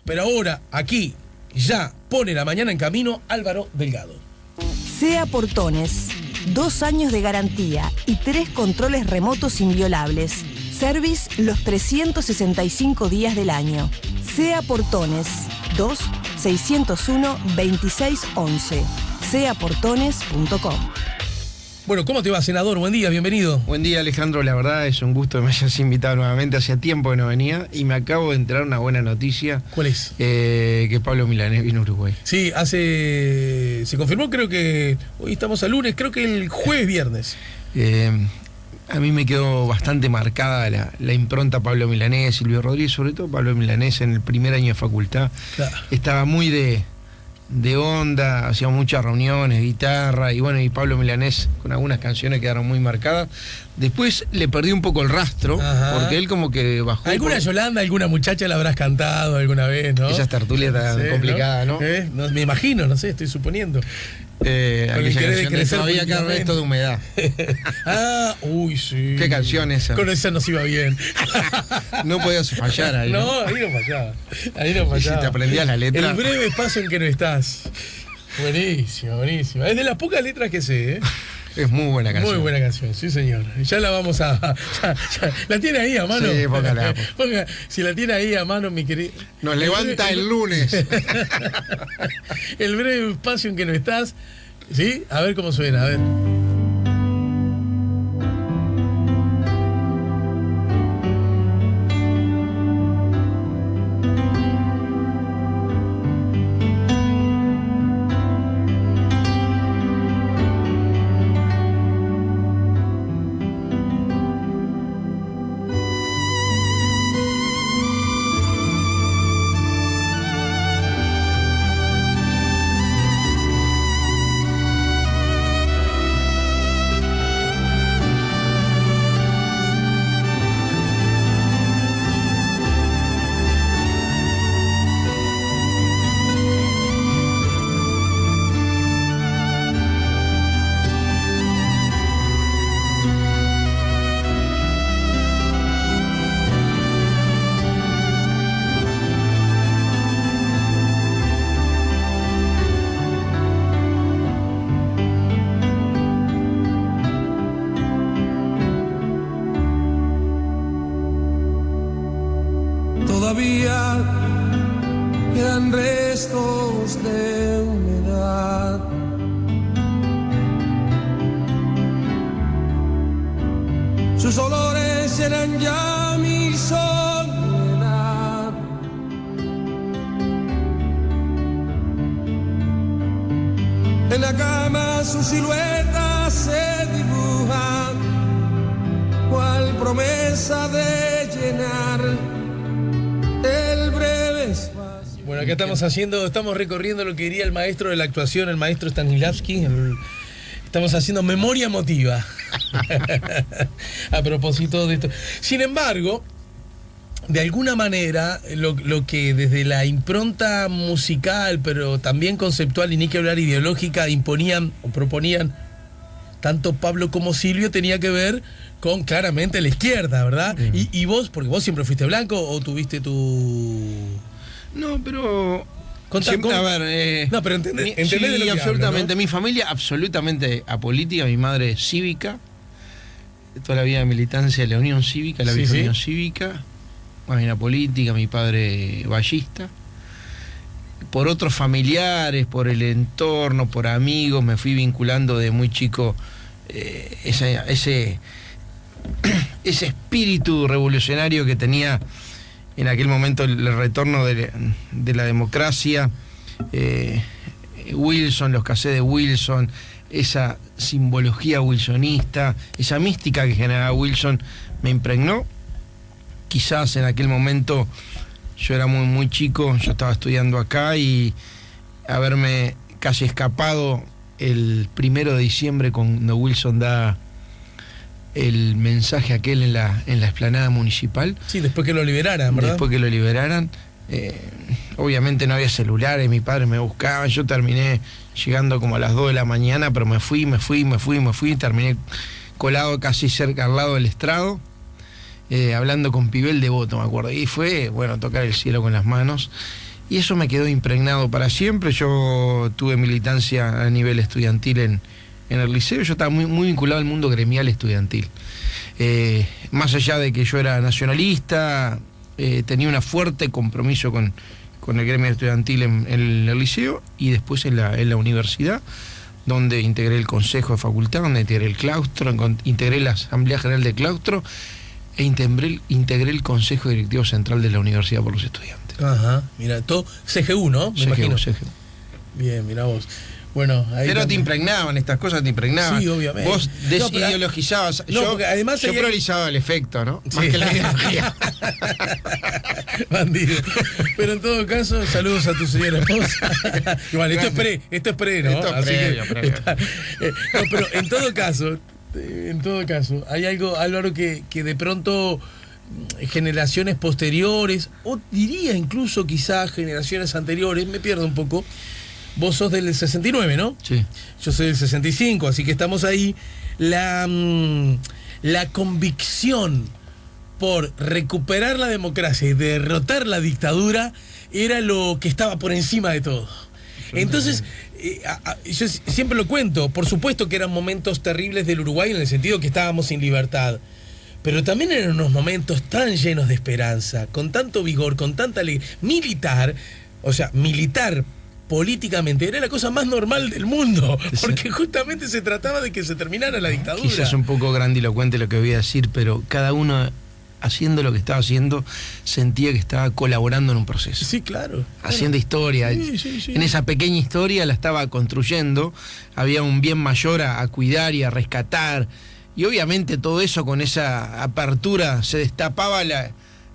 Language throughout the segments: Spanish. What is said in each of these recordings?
Pero ahora, aquí, ya pone la mañana en camino Álvaro Delgado. SEA Portones, 2 años de garantía y 3 controles remotos inviolables. Service los 365 días del año. SEA Portones, 2-601-2611. seaportones.com. Bueno, ¿cómo te va, senador? Buen día, bienvenido. Buen día, Alejandro. La verdad es un gusto que me hayas invitado nuevamente. Hacía tiempo que no venía y me acabo de enterar una buena noticia. ¿Cuál es? Que Pablo Milanés vino a Uruguay. Sí, se confirmó, creo que hoy estamos a lunes, creo que el jueves, viernes. A mí me quedó bastante marcada la impronta Pablo Milanés, Silvio Rodríguez, sobre todo Pablo Milanés en el primer año de facultad. Claro. Estaba muy de onda, hacíamos muchas reuniones, guitarra, y bueno, y Pablo Milanés con algunas canciones quedaron muy marcadas. Después le perdí un poco el rastro, porque él como que bajó. ¿Alguna Yolanda, alguna muchacha la habrás cantado alguna vez, no? Esas tertulias tan complicadas, ¿no? No, me imagino, no sé, estoy suponiendo. Aquella canción de todavía cada resto de humedad. Uy, sí. ¿Qué canción esa? Con esa nos iba bien. No podías fallar ahí. No, ahí no fallaba. Ahí no fallaba. ¿Y si te aprendías la letra? El breve paso en que no estás. Buenísimo, buenísimo. Es de las pocas letras que sé, ¿eh? Es muy buena canción. Muy buena canción, sí, señor. Ya la vamos a... ¿La tiene ahí a mano? Sí, póngala. Si la tiene ahí a mano, mi querido... Nos levanta el lunes. El breve espacio en que no estás. ¿Sí? A ver cómo suena, a ver. Todavía quedan restos de humedad. Sus olores llenan ya mi soledad. En la cama su silueta se dibuja, cual promesa de llenar el breve espacio. Bueno, acá estamos recorriendo lo que diría el maestro de la actuación, el maestro Stanislavski. Estamos haciendo memoria emotiva. A propósito de esto. Sin embargo, de alguna manera, lo que desde la impronta musical, pero también conceptual y ni que hablar ideológica, imponían o proponían tanto Pablo como Silvio, tenía que ver con claramente la izquierda, ¿verdad? Y vos, porque vos siempre fuiste blanco o tuviste tu... No, pero... A ver, no, pero entendés de lo que absolutamente. hablo, ¿no? Mi familia absolutamente apolítica, mi madre es cívica, toda la vida de militancia de la Unión Cívica, la vieja Unión Cívica, más bien apolítica, mi padre ballista. Por otros familiares, por el entorno, por amigos, me fui vinculando de muy chico ese espíritu revolucionario que tenía en aquel momento el retorno de la democracia, Wilson, los cassettes de Wilson, esa simbología wilsonista, esa mística que generaba Wilson, me impregnó. Quizás en aquel momento yo era muy, muy chico, yo estaba estudiando acá y haberme casi escapado el 1 de diciembre cuando Wilson da el mensaje aquel en la explanada municipal. Sí, después que lo liberaran, ¿verdad? Después que lo liberaran. Obviamente no había celulares, mi padre me buscaba, yo terminé llegando como a las 2 de la mañana, pero me fui, terminé colado casi cerca al lado del estrado, hablando con Pibel Devoto, me acuerdo, y fue, bueno, tocar el cielo con las manos. Y eso me quedó impregnado para siempre. Yo tuve militancia a nivel estudiantil en el liceo. Yo estaba muy vinculado al mundo gremial estudiantil. Más allá de que yo era nacionalista, tenía un fuerte compromiso con el gremio estudiantil en el liceo y después en la universidad, donde integré el consejo de facultad, donde integré el claustro, integré la asamblea general del claustro e integré el consejo directivo central de la Universidad por los Estudiantes. Ajá, mira, todo CGU, ¿no? Me imagino. CGU. Bien, mira vos. Bueno, ahí pero también te impregnaban, estas cosas te impregnaban. Sí, obviamente. Vos desideologizabas. No, porque además yo priorizaba el efecto, ¿no? Sí. Más que la ideología. Bandido. Pero en todo caso, saludos a tu señora esposa. Igual, esto es pre, ¿no? Esto es previo. No, pero en todo caso, hay algo, Álvaro, que de pronto generaciones posteriores, o diría incluso quizás generaciones anteriores, me pierdo un poco. Vos sos del 69, ¿no? Sí. Yo soy del 65, así que estamos ahí. La convicción por recuperar la democracia y derrotar la dictadura era lo que estaba por encima de todo. Entonces, yo siempre lo cuento, por supuesto que eran momentos terribles del Uruguay en el sentido que estábamos sin libertad, pero también eran unos momentos tan llenos de esperanza, con tanto vigor, con tanta alegría. Militar políticamente era la cosa más normal del mundo, porque justamente se trataba de que se terminara la dictadura. Quizás un poco grandilocuente lo que voy a decir, pero cada uno, haciendo lo que estaba haciendo, sentía que estaba colaborando en un proceso. Sí, claro. Haciendo historia. Sí. En esa pequeña historia la estaba construyendo, había un bien mayor a cuidar y a rescatar, y obviamente todo eso, con esa apertura, se destapaba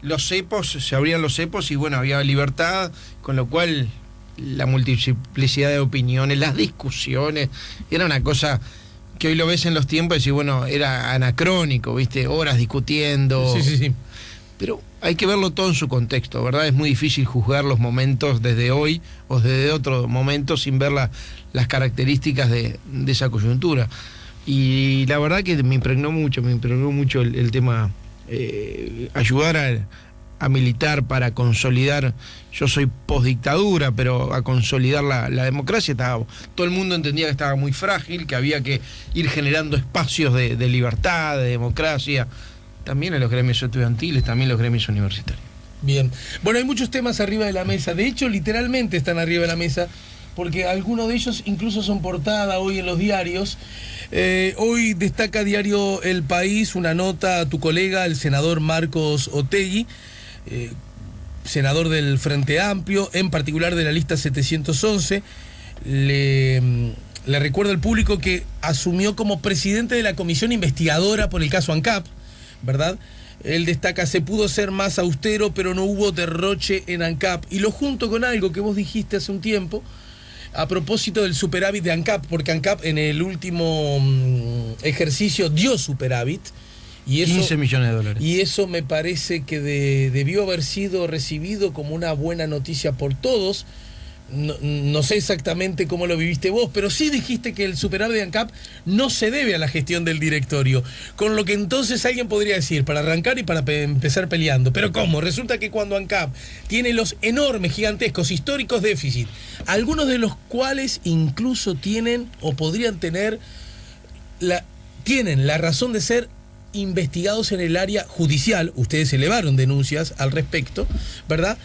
los cepos, se abrían los cepos y bueno, había libertad, con lo cual la multiplicidad de opiniones, las discusiones, era una cosa que hoy lo ves en los tiempos y decís, bueno, era anacrónico, ¿viste? Horas discutiendo. Sí. Pero hay que verlo todo en su contexto, ¿verdad? Es muy difícil juzgar los momentos desde hoy o desde otro momento sin ver las características de esa coyuntura. Y la verdad que me impregnó mucho el tema, ayudar a militar para consolidar. Yo soy postdictadura, pero a consolidar la democracia. Todo el mundo entendía que estaba muy frágil, que había que ir generando espacios de libertad, de democracia, también en los gremios estudiantiles, también en los gremios universitarios. Bien. Bueno, hay muchos temas arriba de la mesa. De hecho, literalmente están arriba de la mesa, porque algunos de ellos incluso son portada hoy en los diarios. Hoy destaca Diario El País una nota a tu colega, el senador Marcos Otegi, senador del Frente Amplio, en particular de la lista 711. Le recuerda al público que asumió como presidente de la comisión investigadora por el caso ANCAP, ¿verdad? Él destaca: se pudo ser más austero, pero no hubo derroche en ANCAP. Y lo junto con algo que vos dijiste hace un tiempo, a propósito del superávit de ANCAP, porque ANCAP en el último ejercicio dio superávit. Y eso, 15 millones de dólares. Y eso me parece que debió haber sido recibido como una buena noticia por todos. No sé exactamente cómo lo viviste vos, pero sí dijiste que el superávit de ANCAP no se debe a la gestión del directorio. Con lo que entonces alguien podría decir, para arrancar y para empezar peleando. Pero ¿cómo? Resulta que cuando ANCAP tiene los enormes, gigantescos, históricos déficits, algunos de los cuales incluso tienen o podrían tener tienen la razón de ser investigados en el área judicial, ustedes elevaron denuncias al respecto, ¿verdad?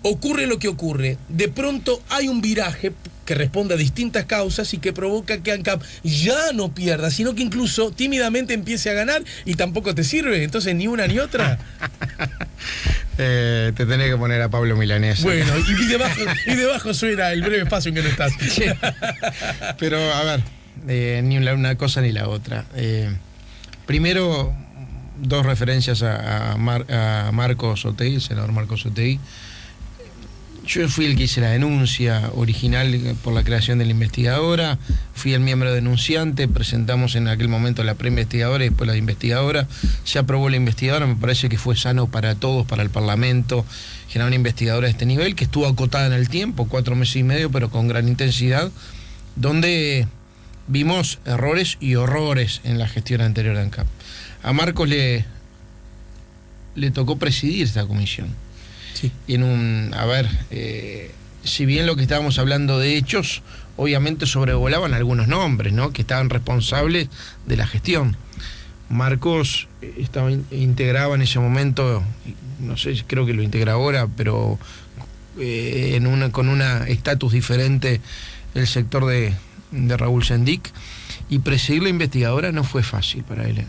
Ocurre lo que ocurre, de pronto hay un viraje que responde a distintas causas y que provoca que ANCAP ya no pierda, sino que incluso tímidamente empiece a ganar y tampoco te sirve, entonces ni una ni otra. Te tenés que poner a Pablo Milanés. Bueno, y debajo suena El breve espacio en que no estás. Sí. Pero a ver, ni una cosa ni la otra. Primero, dos referencias a Marcos Otegi, el senador Marcos Otegi. Yo fui el que hice la denuncia original por la creación de la investigadora, fui el miembro denunciante, presentamos en aquel momento la preinvestigadora y después la investigadora, se aprobó la investigadora, me parece que fue sano para todos, para el Parlamento, generar una investigadora de este nivel, que estuvo acotada en el tiempo, 4 meses y medio, pero con gran intensidad, donde vimos errores y horrores en la gestión anterior de ANCAP. A Marcos le tocó presidir esta comisión. Sí. Si bien lo que estábamos hablando de hechos, obviamente sobrevolaban algunos nombres, ¿no?, que estaban responsables de la gestión. Marcos integraba en ese momento, no sé, creo que lo integra ahora, pero con una estatus diferente el sector de Raúl Sendic, y presidir la investigadora no fue fácil para él.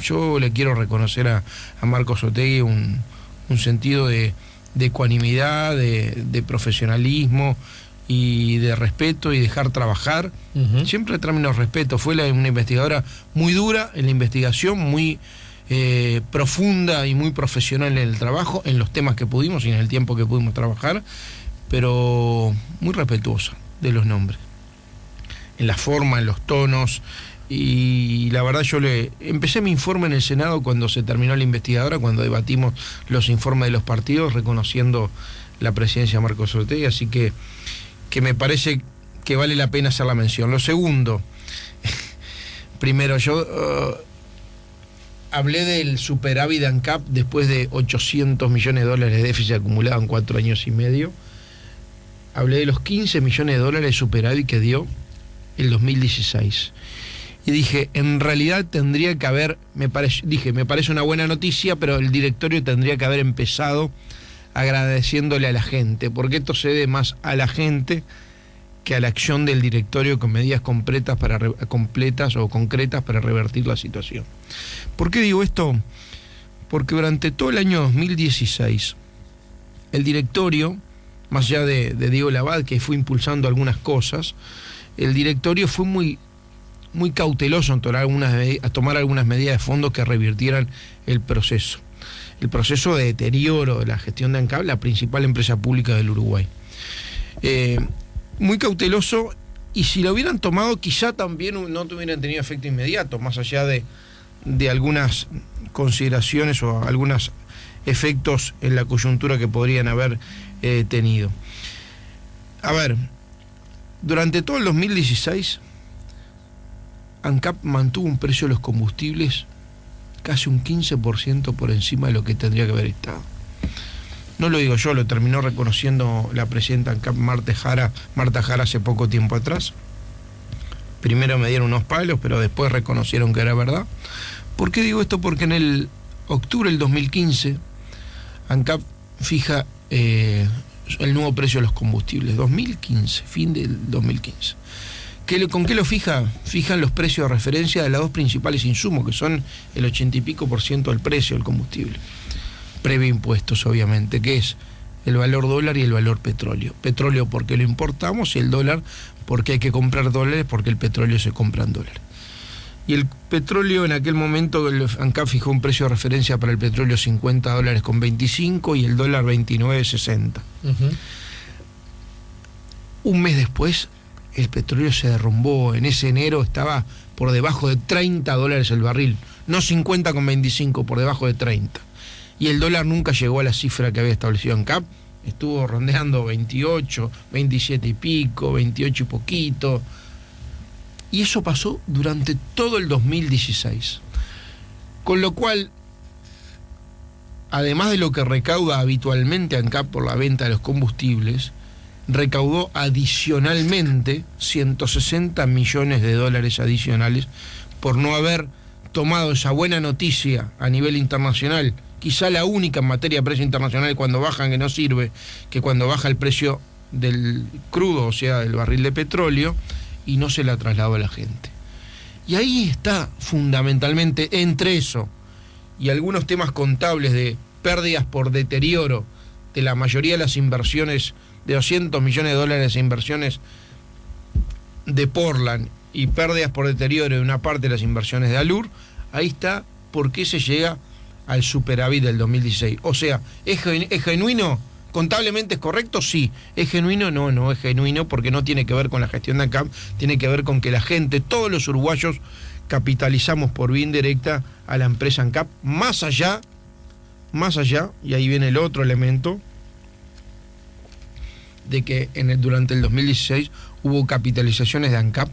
Yo le quiero reconocer a Marcos Otegui un sentido de ecuanimidad, de profesionalismo y de respeto y dejar trabajar. Siempre en términos de respeto. Fue una investigadora muy dura en la investigación, muy profunda y muy profesional en el trabajo, en los temas que pudimos y en el tiempo que pudimos trabajar, pero muy respetuosa de los nombres, en la forma, en los tonos. Y la verdad, yo empecé mi informe en el Senado cuando se terminó la investigadora, cuando debatimos los informes de los partidos, reconociendo la presidencia de Marcos Otegui, así que me parece que vale la pena hacer la mención. Lo segundo, primero, yo hablé del superávit de ANCAP después de $800 millones de déficit acumulado en 4 años y medio. Hablé de los $15 millones de superávit que dio el 2016. Y dije, en realidad tendría que haber, me parece una buena noticia, pero el directorio tendría que haber empezado agradeciéndole a la gente, porque esto se debe más a la gente que a la acción del directorio con medidas completas o concretas para revertir la situación. ¿Por qué digo esto? Porque durante todo el año 2016, el directorio, más allá de Diego Labad, que fue impulsando algunas cosas, el directorio fue muy cauteloso en tomar algunas medidas de fondo que revirtieran el proceso de deterioro de la gestión de ANCAP, la principal empresa pública del Uruguay. Muy cauteloso, y si lo hubieran tomado quizá también no hubieran tenido efecto inmediato, más allá de algunas consideraciones o algunos efectos en la coyuntura que podrían haber tenido. A ver, durante todo el 2016, ANCAP mantuvo un precio de los combustibles casi un 15% por encima de lo que tendría que haber estado. No lo digo yo, lo terminó reconociendo la presidenta ANCAP, Marta Jara, hace poco tiempo atrás. Primero me dieron unos palos, pero después reconocieron que era verdad. ¿Por qué digo esto? Porque en el octubre del 2015, ANCAP fija el nuevo precio de los combustibles. 2015, fin del 2015. ¿Con qué lo fija? Fijan los precios de referencia de los dos principales insumos, que son el 80 y pico % del precio del combustible. Previo impuestos, obviamente, que es el valor dólar y el valor petróleo. Petróleo porque lo importamos y el dólar porque hay que comprar dólares, porque el petróleo se compra en dólares. Y el petróleo, en aquel momento, ANCAP fijó un precio de referencia para el petróleo $50.25 y el dólar 29.60. Un mes después, el petróleo se derrumbó. En ese enero estaba por debajo de $30 el barril, no 50,25, por debajo de 30. Y el dólar nunca llegó a la cifra que había establecido ANCAP, estuvo rondeando 28, 27 y pico, 28 y poquito. Y eso pasó durante todo el 2016. Con lo cual, además de lo que recauda habitualmente ANCAP por la venta de los combustibles, recaudó adicionalmente $160 millones adicionales por no haber tomado esa buena noticia a nivel internacional, quizá la única en materia de precio internacional cuando bajan, que no sirve, que cuando baja el precio del crudo, o sea, del barril de petróleo, y no se la trasladó a la gente. Y ahí está fundamentalmente, entre eso y algunos temas contables de pérdidas por deterioro de la mayoría de las inversiones, de $200 millones de inversiones de Portland y pérdidas por deterioro de una parte de las inversiones de Alur, ahí está por qué se llega al superávit del 2016. O sea, ¿es genuino? ¿Contablemente es correcto? Sí. ¿Es genuino? No es genuino, porque no tiene que ver con la gestión de ANCAP, tiene que ver con que la gente, todos los uruguayos, capitalizamos por vía indirecta a la empresa ANCAP, más allá, y ahí viene el otro elemento, de que durante el 2016 hubo capitalizaciones de ANCAP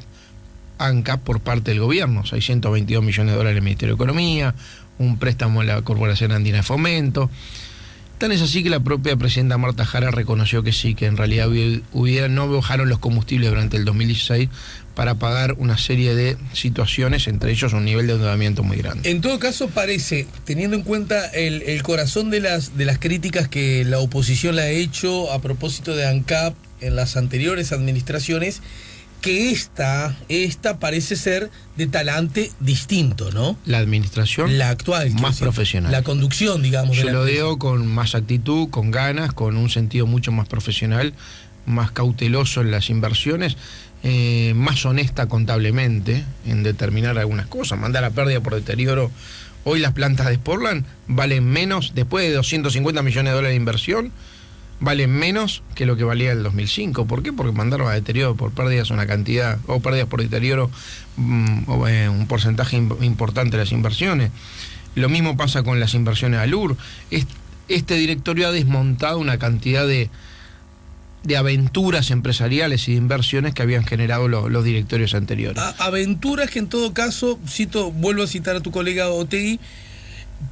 por parte del gobierno, $622 millones del Ministerio de Economía, un préstamo a la Corporación Andina de Fomento, Tan es así que la propia presidenta Marta Jara reconoció que sí, que en realidad no bajaron los combustibles durante el 2016 para pagar una serie de situaciones, entre ellos un nivel de endeudamiento muy grande. En todo caso, parece, teniendo en cuenta el corazón de las críticas que la oposición le ha hecho a propósito de ANCAP en las anteriores administraciones, que esta parece ser de talante distinto, ¿no? La administración, la actual, más profesional. La conducción, digamos. Yo lo veo con más actitud, con ganas, con un sentido mucho más profesional, más cauteloso en las inversiones, más honesta contablemente en determinar algunas cosas, mandar a pérdida por deterioro. Hoy las plantas de Sportland valen menos, después de 250 millones de dólares de inversión, valen menos que lo que valía el 2005. ¿Por qué? Porque mandaron a deterioro por pérdidas una cantidad, o pérdidas por deterioro, un porcentaje importante de las inversiones. Lo mismo pasa con las inversiones al UR. Este directorio ha desmontado una cantidad de aventuras empresariales y de inversiones que habían generado los directorios anteriores. Aventuras que en todo caso, vuelvo a citar a tu colega Otegi,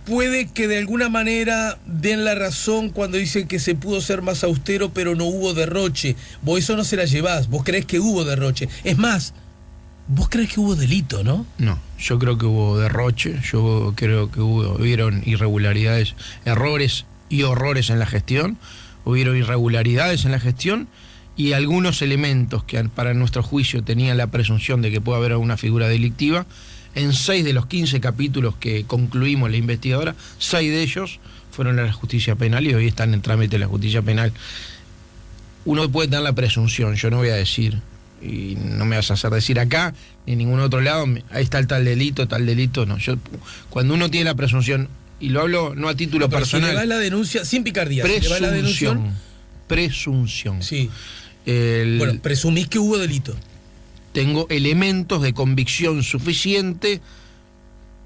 puede que de alguna manera den la razón cuando dicen que se pudo ser más austero pero no hubo derroche. Vos eso no se la llevás, vos creés que hubo derroche. Es más, vos creés que hubo delito, ¿no? No, yo creo que hubo derroche, yo creo que hubieron irregularidades, errores y horrores en la gestión, hubieron irregularidades en la gestión y algunos elementos que para nuestro juicio tenían la presunción de que puede haber alguna figura delictiva. En 6 de los 15 capítulos que concluimos la investigadora, 6 de ellos fueron a la justicia penal y hoy están en trámite de la justicia penal. Uno puede tener la presunción, yo no voy a decir, y no me vas a hacer decir acá, ni en ningún otro lado, ahí está el tal delito, no. Cuando uno tiene la presunción, y lo hablo no a título personal. Si le va la denuncia, sin picardía, presunción. Sí. Bueno, presumís que hubo delito. Tengo elementos de convicción suficiente,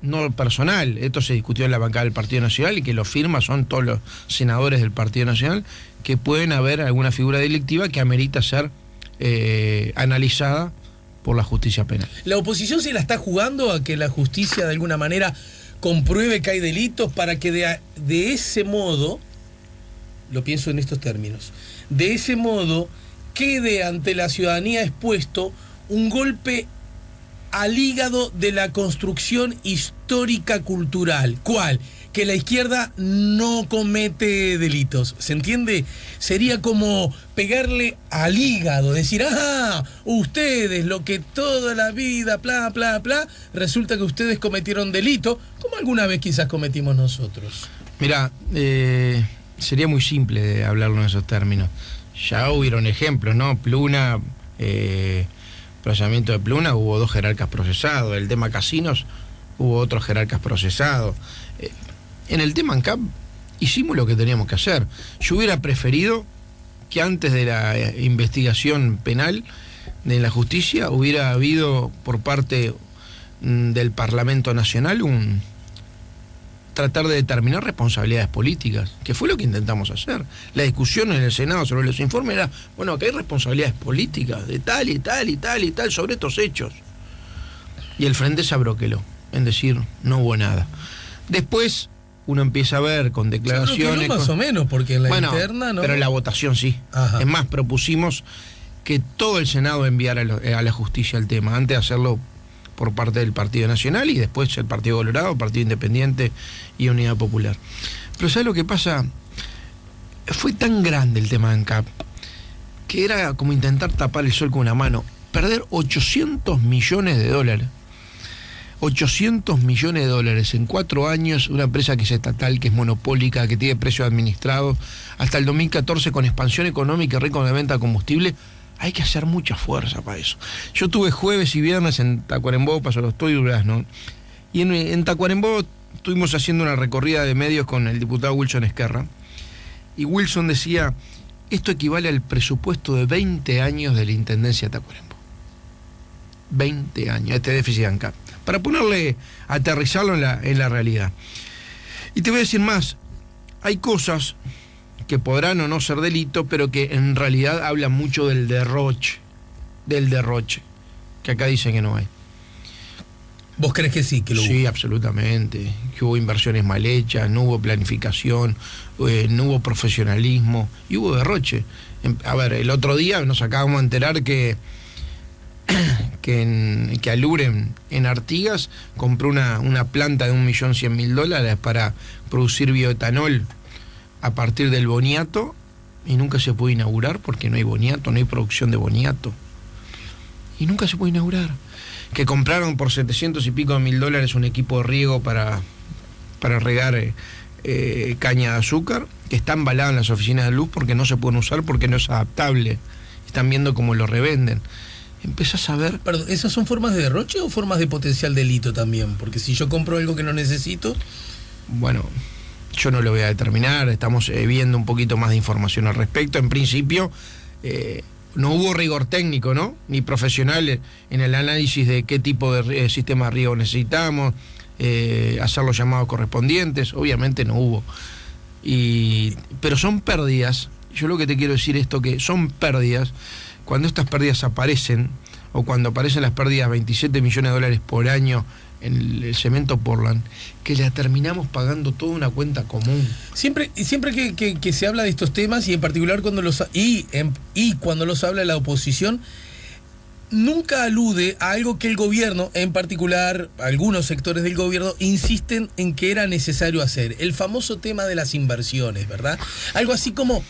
no personal, esto se discutió en la bancada del Partido Nacional y que lo firma son todos los senadores del Partido Nacional, que pueden haber alguna figura delictiva que amerita ser analizada por la justicia penal. ¿La oposición se la está jugando a que la justicia de alguna manera compruebe que hay delitos para que de ese modo, lo pienso en estos términos, de ese modo quede ante la ciudadanía expuesto un golpe al hígado de la construcción histórica cultural? ¿Cuál? Que la izquierda no comete delitos. ¿Se entiende? Sería como pegarle al hígado, decir, ustedes, lo que toda la vida, bla, bla, bla, resulta que ustedes cometieron delito, como alguna vez quizás cometimos nosotros. Mirá, sería muy simple de hablarlo en esos términos. Ya hubieron ejemplos, ¿no? Pluna, procesamiento de Pluna, hubo 2 jerarcas procesados. El tema casinos, hubo otros jerarcas procesados. En el tema ANCAP hicimos lo que teníamos que hacer. Yo hubiera preferido que antes de la investigación penal de la justicia hubiera habido por parte del Parlamento Nacional tratar de determinar responsabilidades políticas, que fue lo que intentamos hacer. La discusión en el Senado sobre los informes era, bueno, que hay responsabilidades políticas de tal y tal y tal y tal sobre estos hechos. Y el frente se abroqueló, en decir, no hubo nada. Después uno empieza a ver con declaraciones... No, más o menos, porque en la interna no... Pero en la votación sí. Ajá. Es más, propusimos que todo el Senado enviara a la justicia el tema, antes de hacerlo por parte del Partido Nacional y después el Partido Colorado, Partido Independiente y Unidad Popular. Pero ¿sabes lo que pasa? Fue tan grande el tema de ANCAP que era como intentar tapar el sol con una mano. Perder 800 millones de dólares. 800 millones de dólares en 4 años, una empresa que es estatal, que es monopólica, que tiene precios administrados, hasta el 2014 con expansión económica y récord de venta de combustible. Hay que hacer mucha fuerza para eso. Yo tuve jueves y viernes en Tacuarembó, Paso los Toy y Durazno. Y en Tacuarembó estuvimos haciendo una recorrida de medios con el diputado Wilson Esquerra. Y Wilson decía, esto equivale al presupuesto de 20 años de la Intendencia de Tacuarembó. 20 años, este déficit de ANCAP. Para aterrizarlo en la realidad. Y te voy a decir más, hay cosas que podrán o no ser delito, pero que en realidad hablan mucho del derroche, que acá dicen que no hay. ¿Vos crees que sí, que lo hubo? Sí, absolutamente. Que hubo inversiones mal hechas, no hubo planificación, no hubo profesionalismo y hubo derroche. A ver, el otro día nos acabamos de enterar que Aluren en Artigas compró una planta de $1.100.000 para producir bioetanol a partir del boniato y nunca se puede inaugurar porque no hay boniato, no hay producción de boniato. Y nunca se puede inaugurar. Que compraron por $700 y pico de $1.000 un equipo de riego para regar caña de azúcar, que está embalado en las oficinas de luz porque no se pueden usar, porque no es adaptable. Están viendo cómo lo revenden. Empezás a ver... Perdón, ¿esas son formas de derroche o formas de potencial delito también? Porque si yo compro algo que no necesito... Bueno, yo no lo voy a determinar, estamos viendo un poquito más de información al respecto. En principio... no hubo rigor técnico, ¿no? Ni profesional en el análisis de qué tipo de sistema de riego necesitamos, hacer los llamados correspondientes, obviamente no hubo. Pero son pérdidas, yo lo que te quiero decir esto, que son pérdidas, cuando estas pérdidas aparecen, o cuando aparecen las pérdidas $27 millones por año en el cemento Portland, que la terminamos pagando toda una cuenta común. Siempre que se habla de estos temas, y en particular cuando cuando los habla la oposición, nunca alude a algo que el gobierno, en particular algunos sectores del gobierno, insisten en que era necesario hacer. El famoso tema de las inversiones, ¿verdad? Algo así como,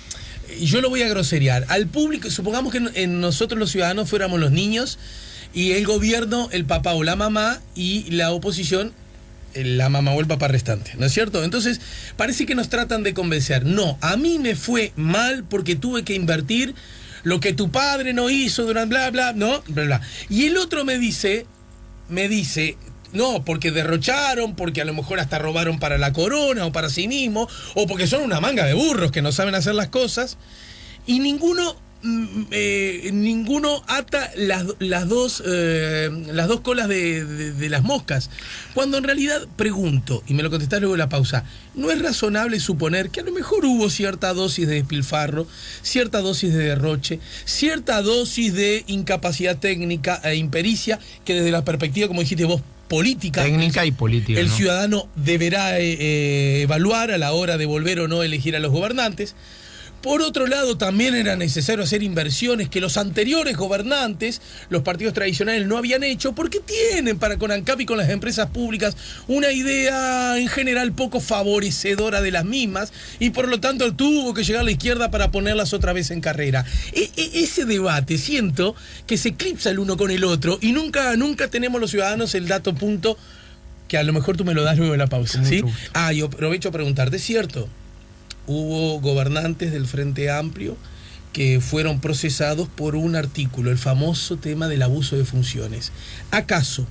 yo lo voy a groserear, al público, supongamos que nosotros los ciudadanos fuéramos los niños, y el gobierno, el papá o la mamá, y la oposición, la mamá o el papá restante, ¿no es cierto? Entonces, parece que nos tratan de convencer. No, a mí me fue mal porque tuve que invertir lo que tu padre no hizo durante bla, bla, ¿no? Bla, bla. Y el otro me dice, no, porque derrocharon, porque a lo mejor hasta robaron para la corona o para sí mismo, o porque son una manga de burros que no saben hacer las cosas, y ninguno ata las dos colas de las moscas. Cuando en realidad pregunto, y me lo contestás luego de la pausa, ¿no es razonable suponer que a lo mejor hubo cierta dosis de despilfarro, cierta dosis de derroche, cierta dosis de incapacidad técnica e impericia, que desde la perspectiva, como dijiste vos, política, técnica y política, el ¿no? ciudadano deberá evaluar a la hora de volver o no elegir a los gobernantes? Por otro lado, también era necesario hacer inversiones que los anteriores gobernantes, los partidos tradicionales, no habían hecho, porque tienen para con ANCAP y con las empresas públicas una idea en general poco favorecedora de las mismas, y por lo tanto tuvo que llegar a la izquierda para ponerlas otra vez en carrera. Ese debate, siento que se eclipsa el uno con el otro, y nunca tenemos los ciudadanos el dato punto, que a lo mejor tú me lo das luego de la pausa, ¿sí? Yo aprovecho a preguntarte, ¿es cierto? Hubo gobernantes del Frente Amplio que fueron procesados por un artículo, el famoso tema del abuso de funciones. ¿Acaso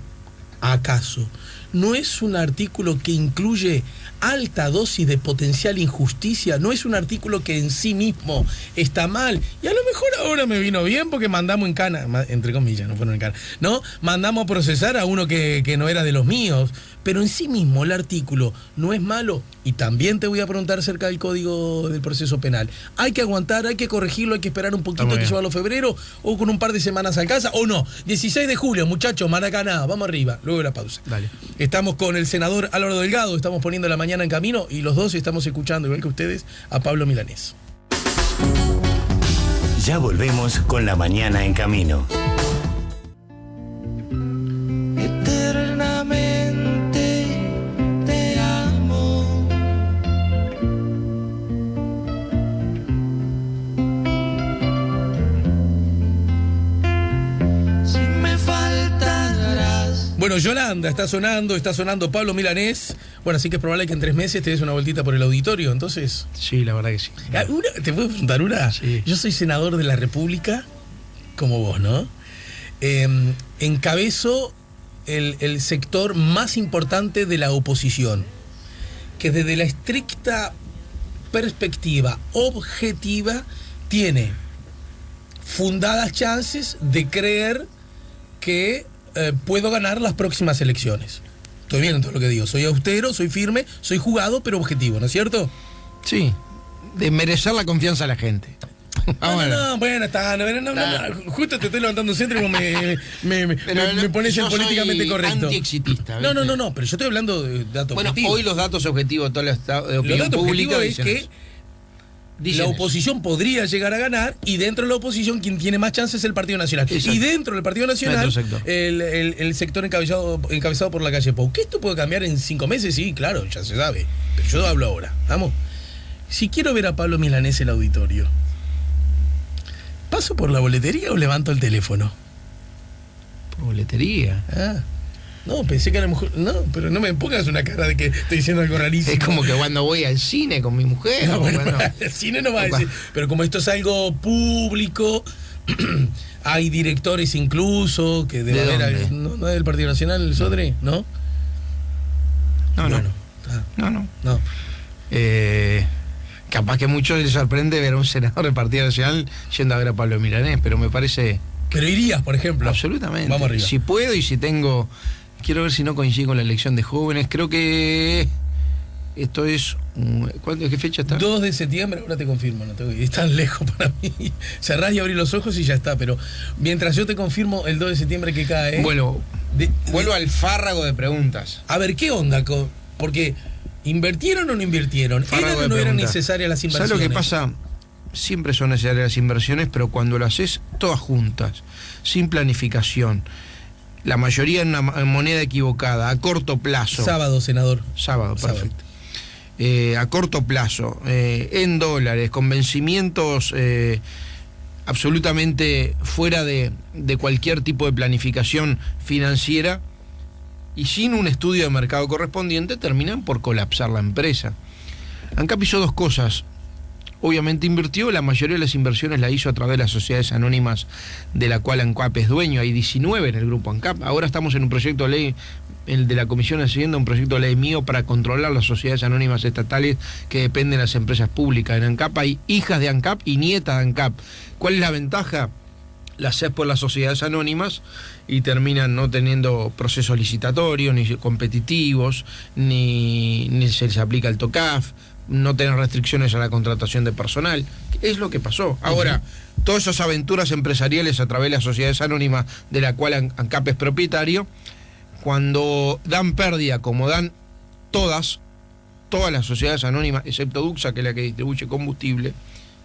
no es un artículo que incluye alta dosis de potencial injusticia? ¿No es un artículo que en sí mismo está mal? Y a lo mejor ahora me vino bien porque mandamos en cana, entre comillas, no fueron en cana, ¿no? Mandamos a procesar a uno que no era de los míos. Pero en sí mismo el artículo no es malo. Y también te voy a preguntar acerca del Código del Proceso Penal. ¿Hay que aguantar, hay que corregirlo, hay que esperar un poquito que llevarlo a febrero, o con un par de semanas alcanza, o no? 16 de julio, muchachos, Maracaná, vamos arriba, luego de la pausa. Dale. Estamos con el senador Álvaro Delgado, estamos poniendo la mañana en camino, y los dos estamos escuchando, igual que ustedes, a Pablo Milanés. Ya volvemos con la mañana en camino. Bueno, Yolanda está sonando Pablo Milanés. Bueno, así que es probable que en 3 meses te des una vueltita por el auditorio, entonces. Sí, la verdad que sí. ¿Te puedo preguntar una? Sí. Yo soy senador de la República, como vos, ¿no? Encabezo el sector más importante de la oposición, que desde la estricta perspectiva objetiva tiene fundadas chances de creer que puedo ganar las próximas elecciones. Estoy bien en todo lo que digo. Soy austero, soy firme, soy jugado, pero objetivo, ¿no es cierto? Sí, de merecer la confianza de la gente. Bueno, está. No, justo te estoy levantando un centro y como me pones yo el políticamente soy correcto. Antiexitista. No, pero yo estoy hablando de datos bueno, objetivos. hoy los datos objetivos de toda la opinión Los datos pública objetivos es que dicen la eso. oposición podría llegar a ganar y dentro de la oposición quien tiene más chances es el Partido Nacional. Exacto. Y dentro del Partido Nacional Sector. el sector encabezado por la calle Pou. ¿Que esto puede cambiar en 5 meses? Sí, claro, ya se sabe. Pero yo hablo ahora. Vamos. Si quiero ver a Pablo Milanés en el auditorio, ¿paso por la boletería o levanto el teléfono? Por boletería. No, pensé que a lo mejor... No, pero no me pongas una cara de que estoy diciendo algo rarísimo. Es como que cuando voy al cine con mi mujer. No, bueno, cuando... el cine no va a decir. Pero como esto es algo público, hay directores incluso que debe ¿De haber. dónde? ¿No es del Partido Nacional, el Sodre? ¿No? No. Capaz que a muchos les sorprende ver a un senador del Partido Nacional yendo a ver a Pablo Milanés, pero me parece... Pero irías, por ejemplo. Absolutamente. Vamos arriba. Si puedo y si tengo... Quiero ver si no coincide con la elección de jóvenes. Creo que esto es... ¿Qué fecha está? 2 de septiembre, ahora te confirmo. No tengo, es tan lejos para mí. Cerrás y abrís los ojos y ya está. Pero mientras yo te confirmo el 2 de septiembre que cae... Vuelvo al fárrago de preguntas. A ver, ¿qué onda? Porque... ¿invirtieron o no invirtieron? ¿Eran o no eran necesarias las inversiones? ¿Sabes lo que pasa? Siempre son necesarias las inversiones, pero cuando lo haces todas juntas, sin planificación, la mayoría en una moneda equivocada, a corto plazo. Sábado, senador. Sábado, perfecto. A corto plazo, en dólares, con vencimientos absolutamente fuera de cualquier tipo de planificación financiera, y sin un estudio de mercado correspondiente, terminan por colapsar la empresa. ANCAP hizo 2 cosas. Obviamente invirtió, la mayoría de las inversiones la hizo a través de las sociedades anónimas de la cual ANCAP es dueño. Hay 19 en el grupo ANCAP. Ahora estamos en un proyecto de ley, el de la Comisión Hacienda, un proyecto de ley mío para controlar las sociedades anónimas estatales que dependen de las empresas públicas. En ANCAP hay hijas de ANCAP y nietas de ANCAP. ¿Cuál es la ventaja? Las haces por las sociedades anónimas y terminan no teniendo procesos licitatorios, ni competitivos, ni se les aplica el TOCAF, no tener restricciones a la contratación de personal. Es lo que pasó. Ahora, todas esas aventuras empresariales a través de las sociedades anónimas de la cual ANCAP es propietario, cuando dan pérdida, como dan todas las sociedades anónimas, excepto Duxa, que es la que distribuye combustible,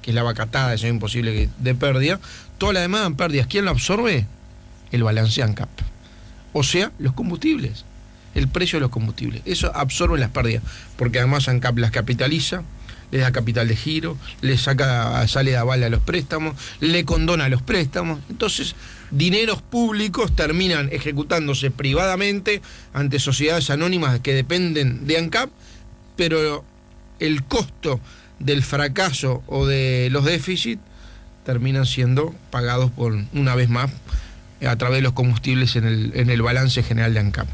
que es la vacatada, eso es imposible que dé pérdida, todas las demás dan pérdidas. ¿Quién lo absorbe? El balance ANCAP. O sea, los combustibles. El precio de los combustibles. Eso absorbe las pérdidas, porque además ANCAP las capitaliza, le da capital de giro, le sale de aval a los préstamos, le condona los préstamos. Entonces, dineros públicos terminan ejecutándose privadamente ante sociedades anónimas que dependen de ANCAP, pero el costo del fracaso o de los déficits terminan siendo pagados por, una vez más, a través de los combustibles en el balance general de ANCAP.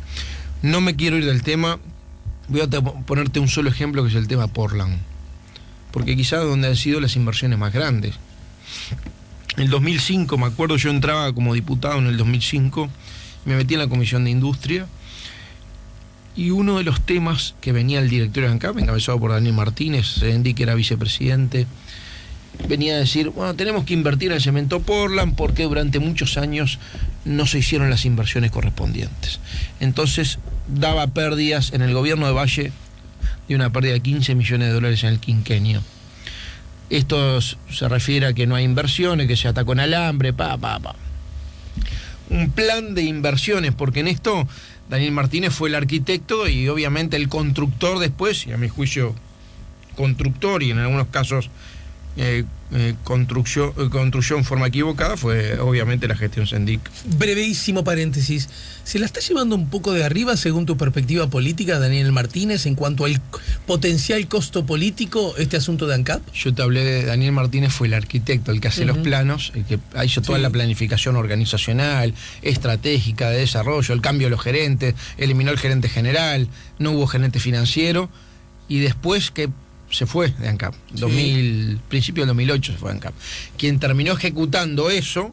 No me quiero ir del tema, voy a ponerte un solo ejemplo, que es el tema Portland, porque quizás donde han sido las inversiones más grandes. En el 2005, me acuerdo, yo entraba como diputado en el 2005, me metí en la Comisión de Industria, y uno de los temas que venía el directorio de ANCAP, encabezado por Daniel Martínez, Sendik, que era vicepresidente, venía a decir, bueno, tenemos que invertir en el cemento Portland porque durante muchos años no se hicieron las inversiones correspondientes. Entonces daba pérdidas en el gobierno de Valle, de una pérdida de $15 millones en el quinquenio. Esto se refiere a que no hay inversiones, que se atacó en alambre, un plan de inversiones, porque en esto Daniel Martínez fue el arquitecto y obviamente el constructor después, y a mi juicio constructor, y en algunos casos construyó en forma equivocada, fue obviamente la gestión Sendik. Brevísimo paréntesis. ¿Se la está llevando un poco de arriba según tu perspectiva política, Daniel Martínez, en cuanto al potencial costo político este asunto de ANCAP? Yo te hablé de Daniel Martínez, fue el arquitecto, el que hace los planos, el que hizo toda la planificación organizacional, estratégica, de desarrollo, el cambio de los gerentes, eliminó el gerente general, no hubo gerente financiero, y después que se fue de ANCAP, principio del 2008 se fue de ANCAP. Quien terminó ejecutando eso,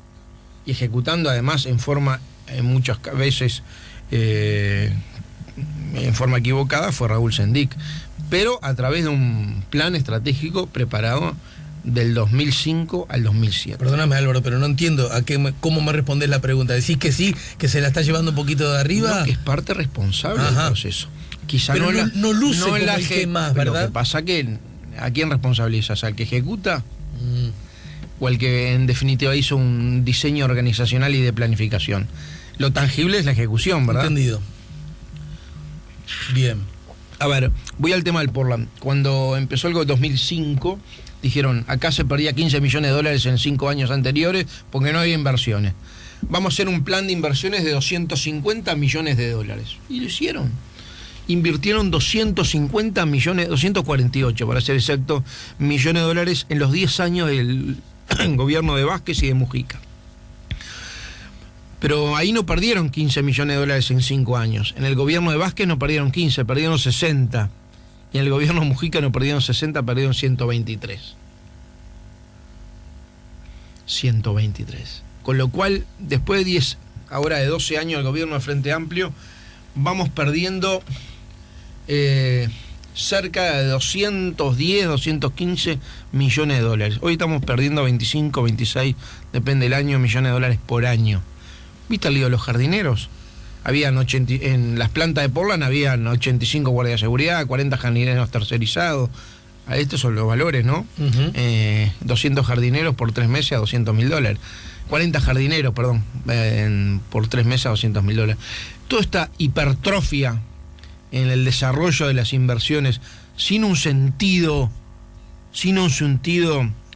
y ejecutando además en forma, muchas veces en forma equivocada, fue Raúl Sendik, pero a través de un plan estratégico preparado del 2005 al 2007. Perdóname, Álvaro, pero no entiendo cómo me respondés la pregunta. ¿Decís que sí, que se la está llevando un poquito de arriba? No, que es parte responsable Ajá. del proceso. Quizá pero no luce no como la el que más, pero ¿verdad? Lo que pasa que ¿a quién responsabilizas? ¿Al que ejecuta? O al que en definitiva hizo un diseño organizacional y de planificación. Lo tangible es la ejecución, ¿verdad? Entendido. Bien. A ver, voy al tema del Portland. Cuando empezó el 2005, dijeron, acá se perdía 15 millones de dólares en 5 años anteriores porque no había inversiones. Vamos a hacer un plan de inversiones de 250 millones de dólares. Y lo hicieron. Invirtieron 250 millones, 248 para ser exacto, millones de dólares en los 10 años del gobierno de Vázquez y de Mujica. Pero ahí no perdieron 15 millones de dólares en 5 años. En el gobierno de Vázquez no perdieron 15, perdieron 60. Y en el gobierno de Mujica no perdieron 60, perdieron 123. 123. Con lo cual, después de 10, ahora de 12 años del gobierno de Frente Amplio, vamos perdiendo cerca de 210, 215 millones de dólares. Hoy estamos perdiendo 25, 26, depende del año, millones de dólares por año. ¿Viste el lío de los jardineros? En las plantas de Portland habían 85 guardias de seguridad, 40 jardineros tercerizados. Estos son los valores, ¿no? 200 jardineros por 3 meses a $200.000. 40 jardineros, perdón, por 3 meses a $200.000. Toda esta hipertrofia en el desarrollo de las inversiones, sin un sentido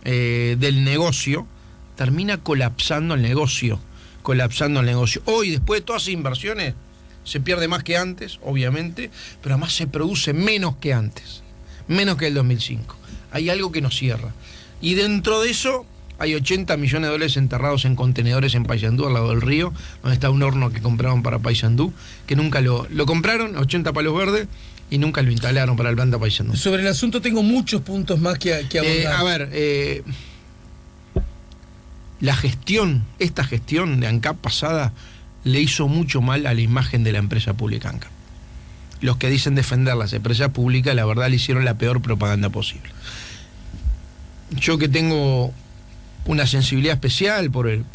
del negocio, termina colapsando el negocio. Hoy, después de todas esas inversiones, se pierde más que antes, obviamente, pero además se produce menos que antes, menos que el 2005. Hay algo que nos cierra. Y dentro de eso hay 80 millones de dólares enterrados en contenedores en Paysandú, al lado del río, donde está un horno que compraron para Paysandú, que nunca lo compraron, 80 palos verdes, y nunca lo instalaron para el planta Paysandú. Sobre el asunto tengo muchos puntos más que abordar. Esta gestión de ANCAP pasada le hizo mucho mal a la imagen de la empresa pública ANCAP. Los que dicen defender las empresas públicas, la verdad, le hicieron la peor propaganda posible. Yo que tengo una sensibilidad especial por el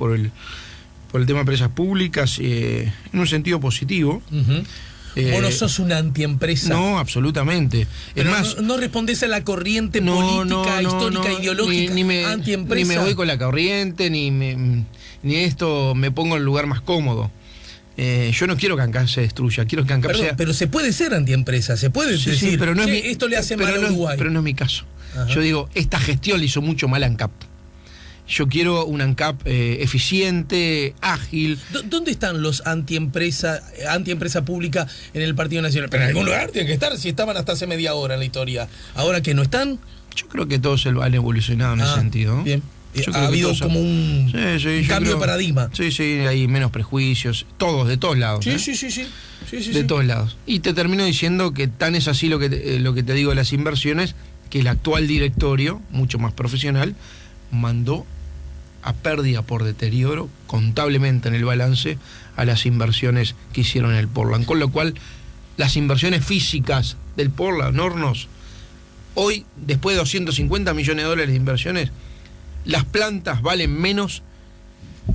tema de empresas públicas, en un sentido positivo. ¿Vos no sos una antiempresa? No, absolutamente. Pero es más, no respondés a la corriente política, histórica, ideológica, antiempresa. Ni me voy con la corriente, ni esto me pongo en el lugar más cómodo. Yo no quiero que ANCAP se destruya, quiero que ANCAP sea... Pero se puede ser antiempresa, se puede decir, sí, pero no esto le hace mal a Uruguay. Pero no es mi caso. Ajá. Yo digo, esta gestión le hizo mucho mal a ANCAP. Yo quiero un ANCAP eficiente, ágil. ¿Dónde están los antiempresa pública en el Partido Nacional? Pero en algún lugar tienen que estar, si estaban hasta hace media hora en la historia. ¿Ahora que no están? Yo creo que todos han evolucionado en ese sentido. Bien. Ha habido como un cambio de paradigma. Sí, hay menos prejuicios, de todos lados. Sí. De todos lados. Y te termino diciendo que tan es así lo que te digo de las inversiones, que el actual directorio, mucho más profesional, mandó a pérdida por deterioro contablemente en el balance a las inversiones que hicieron en el Portland, con lo cual las inversiones físicas del Portland Hornos hoy, después de 250 millones de dólares de inversiones, las plantas valen menos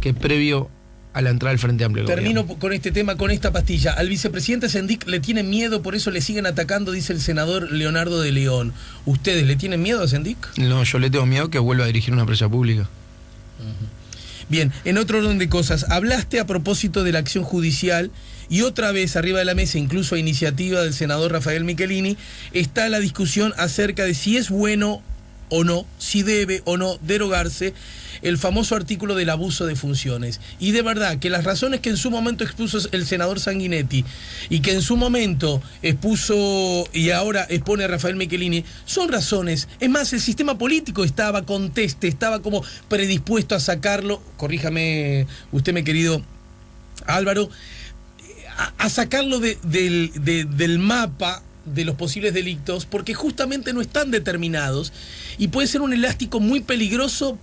que previo a la entrada del Frente Amplio. Termino con este tema, con esta pastilla. Al vicepresidente Sendic le tienen miedo, por eso le siguen atacando, dice el senador Leonardo de León. ¿Ustedes le tienen miedo a Sendic? No, yo le tengo miedo que vuelva a dirigir una empresa pública. Bien, en otro orden de cosas, hablaste a propósito de la acción judicial y otra vez arriba de la mesa, incluso a iniciativa del senador Rafael Michelini, está la discusión acerca de si es bueno o no, si debe o no derogarse el famoso artículo del abuso de funciones. Y de verdad que las razones que en su momento expuso el senador Sanguinetti y que en su momento expuso y ahora expone a Rafael Michelini son razones. Es más, el sistema político estaba estaba como predispuesto a sacarlo, corríjame usted, mi querido Álvaro, a sacarlo del mapa de los posibles delitos, porque justamente no están determinados y puede ser un elástico muy peligroso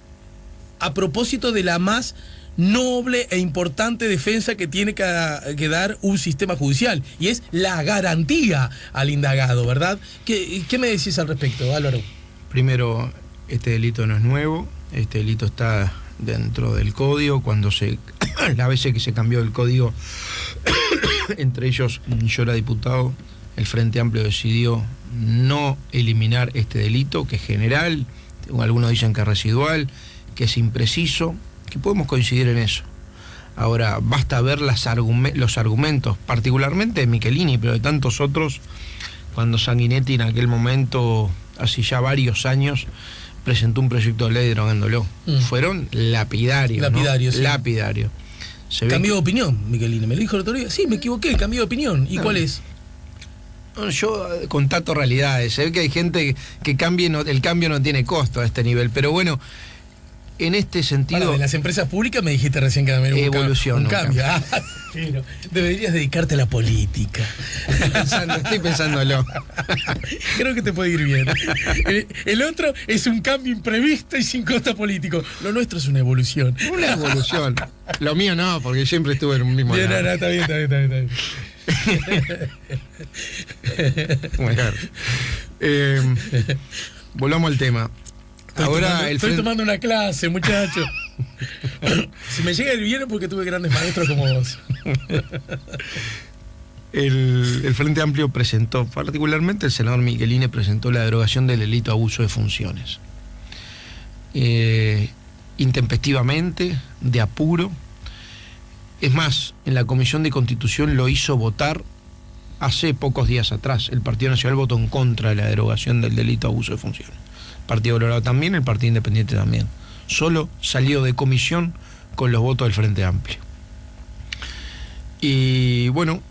a propósito de la más noble e importante defensa que tiene que dar un sistema judicial, y es la garantía al indagado, ¿verdad? ¿Qué me decís al respecto, Álvaro? Primero, este delito no es nuevo, este delito está dentro del código. Cuando las veces que se cambió el código, entre ellos yo era diputado, el Frente Amplio decidió no eliminar este delito, que es general, algunos dicen que es residual, que es impreciso, que podemos coincidir en eso. Ahora, basta ver los argumentos, particularmente de Michelini, pero de tantos otros, cuando Sanguinetti en aquel momento, hace ya varios años, presentó un proyecto de ley derogándolo. Fueron lapidarios. Lapidario, ¿no? sí. Lapidario. Cambió de opinión, Michelini. Me lo dijo el otro día. Sí, me equivoqué, cambió de opinión. ¿Y cuál es? Yo constato realidades. Se ve que hay gente que el cambio no tiene costo a este nivel. Pero bueno, en este sentido... En las empresas públicas me dijiste recién que también evolución, un cambio. Pero deberías dedicarte a la política. Estoy pensándolo. Creo que te puede ir bien. El otro es un cambio imprevisto y sin costo político. Lo nuestro es una evolución. Una evolución. Lo mío no, porque siempre estuve en un mismo bien, lado. No, está bien. Volvamos al tema. Estoy tomando una clase, muchacho. Si me llega el bien porque tuve grandes maestros como vos. El Frente Amplio presentó, particularmente el senador Michelini presentó la derogación del delito de abuso de funciones. Intempestivamente, de apuro. Es más, en la Comisión de Constitución lo hizo votar hace pocos días atrás. El Partido Nacional votó en contra de la derogación del delito de abuso de funciones. El Partido Colorado también, el Partido Independiente también. Solo salió de comisión con los votos del Frente Amplio. Y bueno,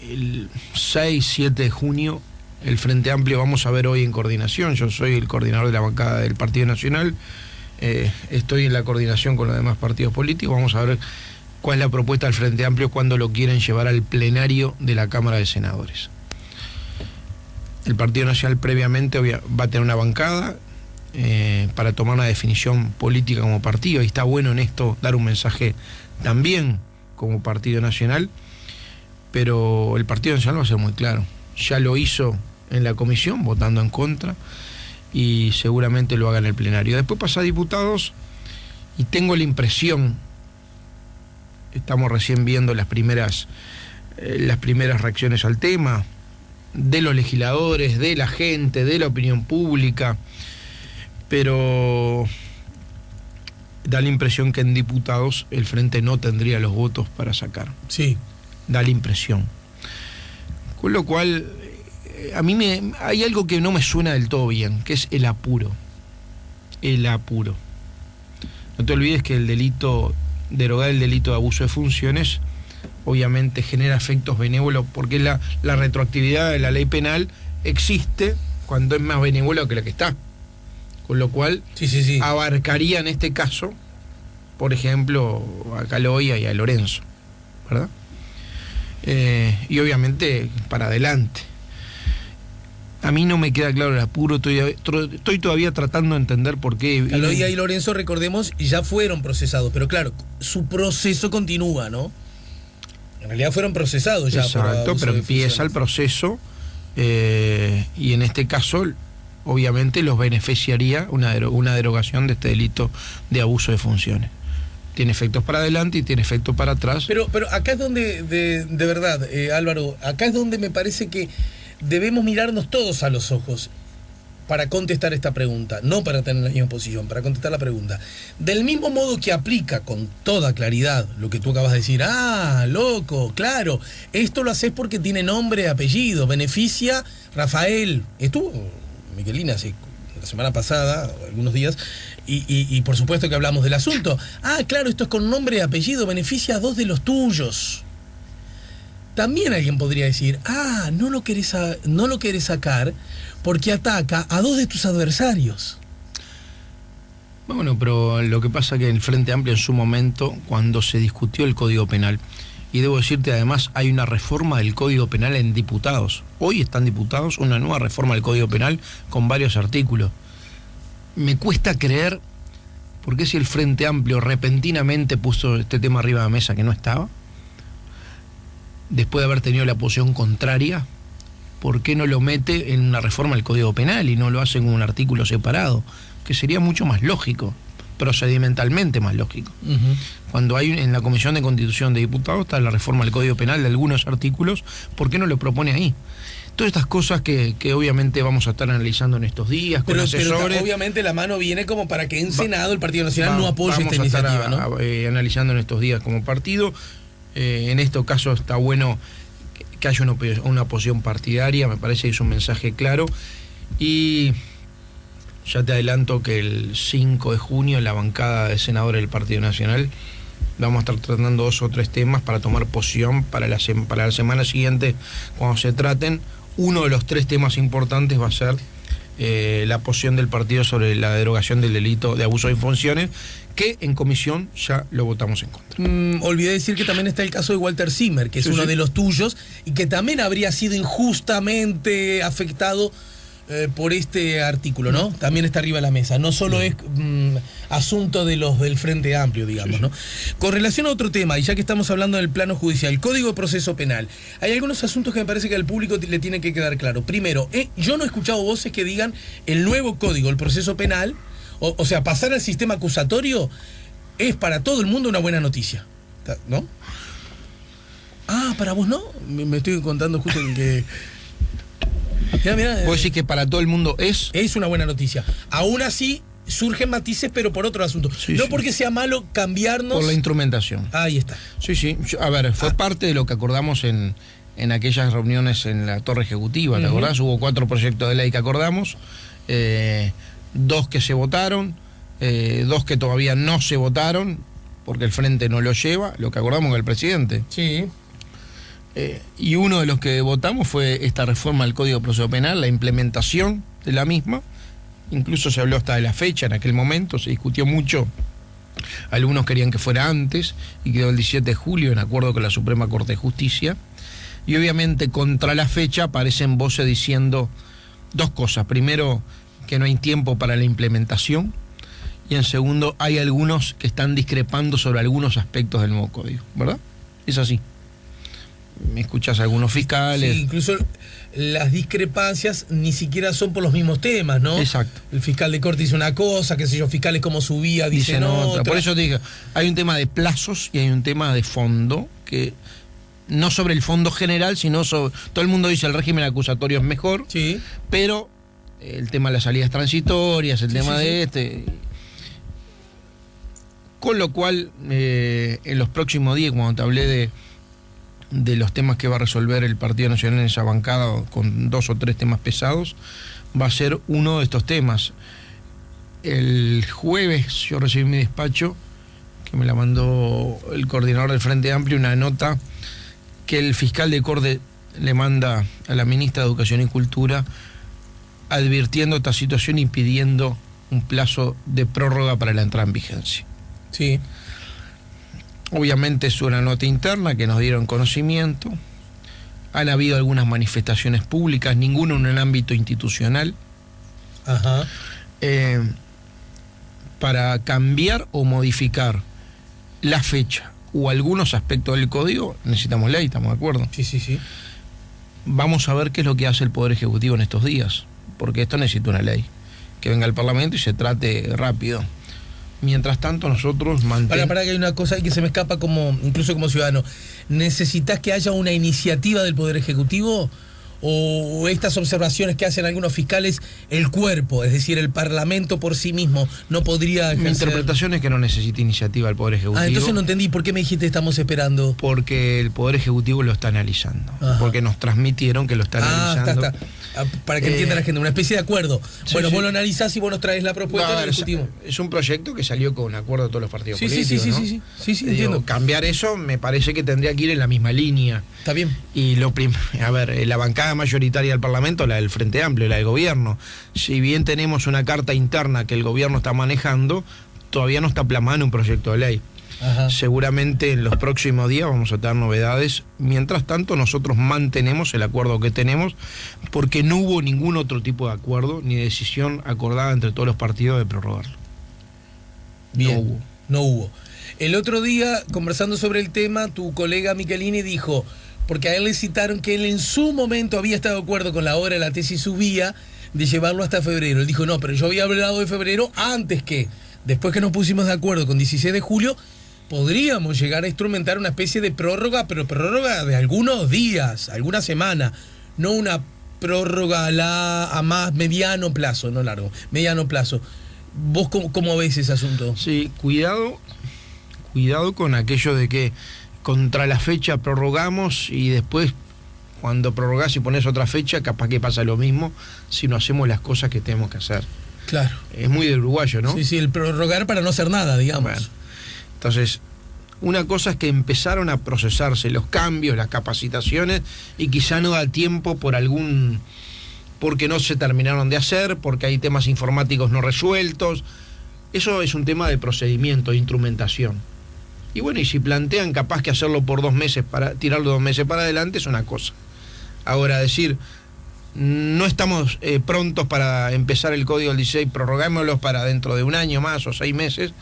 el 6-7 de junio, el Frente Amplio vamos a ver hoy en coordinación. Yo soy el coordinador de la bancada del Partido Nacional. Estoy en la coordinación con los demás partidos políticos. Vamos a ver cuál es la propuesta del Frente Amplio cuando lo quieren llevar al plenario de la Cámara de Senadores. El Partido Nacional previamente va a tener una bancada para tomar una definición política como partido, y está bueno en esto dar un mensaje también como Partido Nacional, pero el Partido Nacional va a ser muy claro. Ya lo hizo en la comisión, votando en contra, y seguramente lo haga en el plenario. Después pasa a diputados, y tengo la impresión, estamos recién viendo las primeras reacciones al tema, de los legisladores, de la gente, de la opinión pública, pero da la impresión que en diputados el Frente no tendría los votos para sacar. Sí. Da la impresión. Con lo cual, a mí hay algo que no me suena del todo bien, que es el apuro. El apuro. No te olvides que derogar el delito de abuso de funciones obviamente genera efectos benévolos, porque la retroactividad de la ley penal existe cuando es más benévolo que la que está. Con lo cual, sí. Abarcaría en este caso, por ejemplo, a Caloya y a Lorenzo, ¿verdad? Y obviamente para adelante. A mí no me queda claro el apuro, estoy todavía tratando de entender por qué. Caloya y Lorenzo, recordemos, ya fueron procesados, pero claro, su proceso continúa, ¿no? En realidad fueron procesados ya. Exacto, pero empieza el proceso, y en este caso, obviamente, los beneficiaría una derogación de este delito de abuso de funciones. Tiene efectos para adelante y tiene efectos para atrás. Pero acá es donde, de verdad, Álvaro, acá es donde me parece que debemos mirarnos todos a los ojos para contestar esta pregunta, no para tener la misma posición, para contestar la pregunta. Del mismo modo que aplica con toda claridad lo que tú acabas de decir, loco, claro, esto lo haces porque tiene nombre, apellido, beneficia Rafael. Estuvo Michelini hace la semana pasada, algunos días, y por supuesto que hablamos del asunto. Claro, esto es con nombre y apellido, beneficia a 2 de los tuyos. También alguien podría decir, no lo querés sacar porque ataca a 2 de tus adversarios. Bueno, pero lo que pasa es que el Frente Amplio en su momento, cuando se discutió el Código Penal, y debo decirte además, hay una reforma del Código Penal en diputados. Hoy están diputados una nueva reforma del Código Penal con varios artículos. Me cuesta creer, porque si el Frente Amplio repentinamente puso este tema arriba de la mesa que no estaba, después de haber tenido la posición contraria, ¿por qué no lo mete en una reforma del Código Penal y no lo hace con un artículo separado? que sería mucho más lógico, procedimentalmente más lógico. Cuando hay en la Comisión de Constitución de Diputados está la reforma del Código Penal de algunos artículos, ¿por qué no lo propone ahí? Todas estas cosas que obviamente vamos a estar analizando en estos días con asesores. Pero obviamente la mano viene como para que en Senado el Partido Nacional no apoye esta iniciativa, ¿no? Analizando en estos días como partido. En este caso está bueno que haya una oposición partidaria, me parece que es un mensaje claro. Y ya te adelanto que el 5 de junio en la bancada de senadores del Partido Nacional vamos a estar tratando 2 o 3 temas para tomar posición para la semana siguiente cuando se traten. Uno de los 3 temas importantes va a ser la posición del partido sobre la derogación del delito de abuso de funciones, que en comisión ya lo votamos en contra. Olvidé decir que también está el caso de Walter Zimmer, que es uno de los tuyos y que también habría sido injustamente afectado por este artículo, ¿no? También está arriba de la mesa. No solo es asunto de los del Frente Amplio, digamos, ¿no? Con relación a otro tema, y ya que estamos hablando del plano judicial, el Código de Proceso Penal, hay algunos asuntos que me parece que al público le tiene que quedar claro. Primero, yo no he escuchado voces que digan el nuevo Código, el Proceso Penal, o sea, pasar al sistema acusatorio es para todo el mundo una buena noticia, ¿no? Ah, para vos no. Me estoy contando justo que... Mirá, ¿Puedo decir que para todo el mundo es una buena noticia? Aún así, surgen matices, pero por otro asunto. Sí, no sí. porque sea malo cambiarnos... Por la instrumentación. Ahí está. Sí. A ver, fue parte de lo que acordamos en aquellas reuniones en la Torre Ejecutiva, ¿te acordás? Hubo 4 proyectos de ley que acordamos, 2 que se votaron, 2 que todavía no se votaron, porque el Frente no lo lleva, lo que acordamos con el presidente. Sí. Y uno de los que votamos fue esta reforma del Código de Proceso Penal, la implementación de la misma. Incluso se habló hasta de la fecha en aquel momento, se discutió mucho. Algunos querían que fuera antes y quedó el 17 de julio en acuerdo con la Suprema Corte de Justicia. Y obviamente contra la fecha aparecen voces diciendo 2 cosas. Primero, que no hay tiempo para la implementación. Y en segundo, hay algunos que están discrepando sobre algunos aspectos del nuevo código, ¿verdad? Es así. Me escuchas a algunos fiscales. Sí, incluso las discrepancias ni siquiera son por los mismos temas, ¿no? Exacto. El fiscal de corte dice una cosa, qué sé yo, fiscales como subía dicen otra. Por eso te digo, hay un tema de plazos y hay un tema de fondo, que no sobre el fondo general, sino sobre... Todo el mundo dice el régimen acusatorio es mejor, sí, pero el tema de las salidas transitorias, el tema de Con lo cual, en los próximos días, cuando te hablé de los temas que va a resolver el Partido Nacional en esa bancada, con 2 o 3 temas pesados, va a ser uno de estos temas. El jueves yo recibí mi despacho, que me la mandó el coordinador del Frente Amplio, una nota que el fiscal de corte le manda a la ministra de Educación y Cultura, advirtiendo esta situación y pidiendo un plazo de prórroga para la entrada en vigencia. Sí. Obviamente es una nota interna que nos dieron conocimiento. Han habido algunas manifestaciones públicas, ninguna en el ámbito institucional. Ajá. Para cambiar o modificar la fecha o algunos aspectos del código, necesitamos ley, ¿estamos de acuerdo? Sí. Vamos a ver qué es lo que hace el Poder Ejecutivo en estos días, porque esto necesita una ley, que venga al Parlamento y se trate rápido. Mientras tanto, nosotros mantenemos... Para que hay una cosa ahí que se me escapa, incluso como ciudadano. ¿Necesitas que haya una iniciativa del Poder Ejecutivo? ¿O estas observaciones que hacen algunos fiscales, el cuerpo, es decir, el Parlamento por sí mismo, no podría ejercer? Mi interpretación es que no necesita iniciativa el Poder Ejecutivo. Entonces no entendí. ¿Por qué me dijiste estamos esperando? Porque el Poder Ejecutivo lo está analizando. Ajá. Porque nos transmitieron que lo está analizando. Está. Para que entienda la gente, una especie de acuerdo. Sí, bueno, sí. Vos lo analizás y vos nos traes la propuesta y lo discutimos. Es un proyecto que salió con acuerdo de todos los partidos políticos, ¿no? Sí, Digo, entiendo. cambiar eso me parece que tendría que ir en la misma línea. Está bien. Y la bancada mayoritaria del Parlamento, la del Frente Amplio, la del gobierno, si bien tenemos una carta interna que el gobierno está manejando, todavía no está plasmada en un proyecto de ley. Ajá. Seguramente en los próximos días vamos a tener novedades. Mientras tanto, nosotros mantenemos el acuerdo que tenemos, porque no hubo ningún otro tipo de acuerdo ni decisión acordada entre todos los partidos de prorrogarlo. Bien, no hubo. El otro día, conversando sobre el tema, tu colega Michelini dijo, porque a él le citaron que él en su momento había estado de acuerdo con la obra de la tesis Subía, de llevarlo hasta febrero. Él dijo, no, pero yo había hablado de febrero antes que, después que nos pusimos de acuerdo con 16 de julio, podríamos llegar a instrumentar una especie de prórroga, pero prórroga de algunos días, alguna semana, no una prórroga a más mediano plazo, no largo, mediano plazo. ¿Vos cómo ves ese asunto? Sí, cuidado con aquello de que contra la fecha prorrogamos y después cuando prorrogás y pones otra fecha, capaz que pasa lo mismo si no hacemos las cosas que tenemos que hacer. Claro. Es muy de uruguayo, ¿no? Sí, el prorrogar para no hacer nada, digamos. Bueno, entonces, una cosa es que empezaron a procesarse los cambios, las capacitaciones, y quizá no da tiempo porque no se terminaron de hacer, porque hay temas informáticos no resueltos. Eso es un tema de procedimiento, de instrumentación. Y bueno, y si plantean capaz que hacerlo por 2 meses, para tirarlo 2 meses para adelante, es una cosa. Ahora, decir, no estamos prontos para empezar el código del 16, prorrogámoslos para dentro de 1 año más o 6 meses,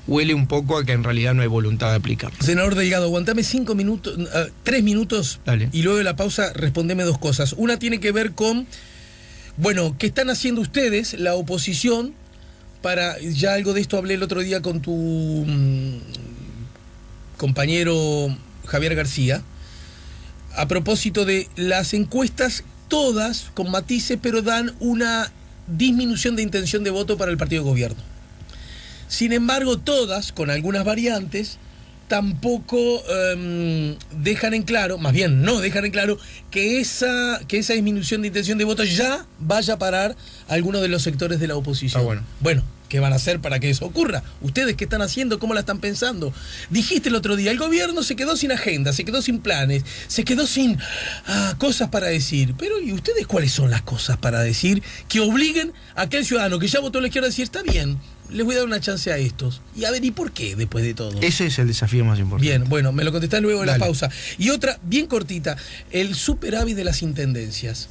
huele un poco a que en realidad no hay voluntad de aplicarlo. Senador Delgado, aguantame 5 minutos, 3 minutos. Dale. Y luego de la pausa respondeme 2 cosas. Una tiene que ver con, bueno, ¿qué están haciendo ustedes, la oposición, para, ya algo de esto hablé el otro día con tu compañero Javier García, a propósito de las encuestas, todas con matices, pero dan una disminución de intención de voto para el partido de gobierno. Sin embargo, todas, con algunas variantes, tampoco dejan en claro, más bien no dejan en claro, que esa disminución de intención de voto ya vaya a parar a algunos de los sectores de la oposición. Bueno, ¿qué van a hacer para que eso ocurra? ¿Ustedes qué están haciendo? ¿Cómo la están pensando? Dijiste el otro día, el gobierno se quedó sin agenda, se quedó sin planes, se quedó sin cosas para decir. Pero ¿y ustedes cuáles son las cosas para decir que obliguen a aquel ciudadano que ya votó a la izquierda a decir, está bien, les voy a dar una chance a estos? Y a ver, ¿y por qué después de todo? Ese es el desafío más importante. Bien, bueno, me lo contestás luego de la Dale. pausa. Y otra, bien cortita, el superávit de las intendencias.